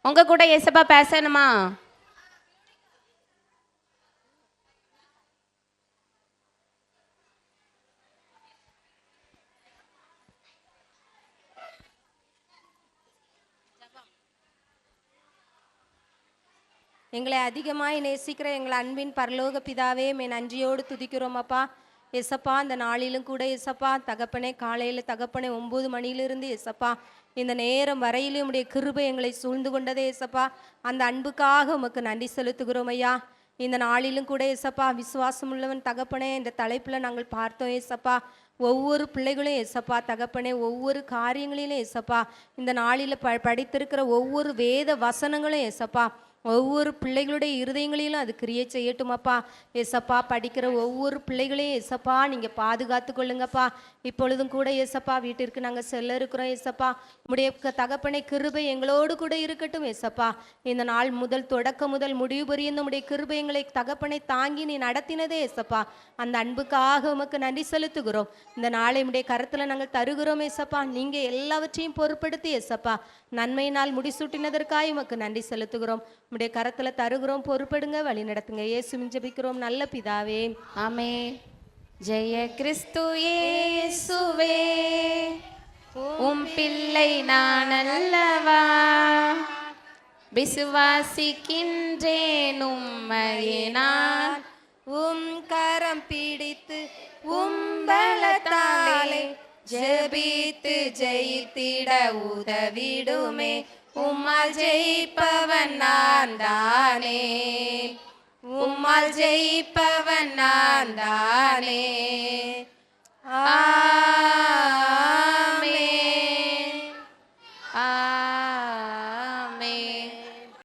உங்க கூட ஏசப்பா பேசணுமா? எங்களை அதிகமாய் நேசிக்கிற எங்கள் அன்பின் பரலோக பிதாவே, மே நன்றியோடு துதிக்கிறோம் அப்பா. எசப்பா, இந்த நாளிலும் கூட எசப்பா தகப்பனே, காலையில் தகப்பனே 9 மணியிலிருந்து எசப்பா இந்த நேரம் வரையிலும் உடைய கிருபை எங்களை சூழ்ந்து கொண்டதே எசப்பா. அந்த அன்புக்காக உமக்கு நன்றி செலுத்துகிறோம் ஐயா. இந்த நாளிலும் கூட எசப்பா விசுவாசம் உள்ளவன் தகப்பனே இந்த தலைப்பில் நாங்கள் பார்த்தோம் ஏசப்பா. ஒவ்வொரு பிள்ளைகளும் ஏசப்பா தகப்பனே, ஒவ்வொரு காரியங்களிலும் ஏசப்பா, இந்த நாளில் படித்திருக்கிற ஒவ்வொரு வேத வசனங்களும் ஏசப்பா ஒவ்வொரு பிள்ளைகளுடைய இருதயங்களிலும் அது கிரியை செய்யட்டுமாப்பா. ஏசப்பா படிக்கிற ஒவ்வொரு பிள்ளைகளையும் ஏசப்பா நீங்கள் பாதுகாத்து கொள்ளுங்கப்பா. இப்பொழுதும் கூட ஏசப்பா வீட்டிற்கு நாங்கள் செல்ல இருக்கிறோம் ஏசப்பா. உடைய தகப்பனை கிருபை எங்களோடு கூட இருக்கட்டும் ஏசப்பா. இந்த நாள் முதல் தொடக்க முதல் முடிவு பெரிய உடைய கிருபை எங்களை தகப்பனை தாங்கி நீ நடத்தினதே ஏசப்பா. அந்த அன்புக்காக உமக்கு நன்றி செலுத்துகிறோம். இந்த நாளை உடைய கருத்தில் நாங்கள் தருகிறோம் ஏசப்பா. நீங்கள் எல்லாவற்றையும் பொறுப்படுத்தி ஏசப்பா நன்மையினால் முடிசூட்டினதற்காக உமக்கு நன்றி செலுத்துகிறோம். உடைய கரத்தில் தருகிறோம், பொறுப்படுங்க, வழி நடத்துங்க. இயேசுவின் ஜெபிக்கிறோம் நல்ல பிதாவே, ஆமே. ஜெய கிறிஸ்து இயேசுவே, உம் பிள்ளை நான் அல்லவா, விசுவாசிக்கின்றேன் உம்மையே நான், உம் கரம் பிடித்து உம்பலத்தாலே ஜெபித்து ஜெயித்திட உதவிடுமே. உம்மால் ஜெயிப்பவன் நான் தானே, உம்மால் ஜெயிப்பவன் நான் தானே.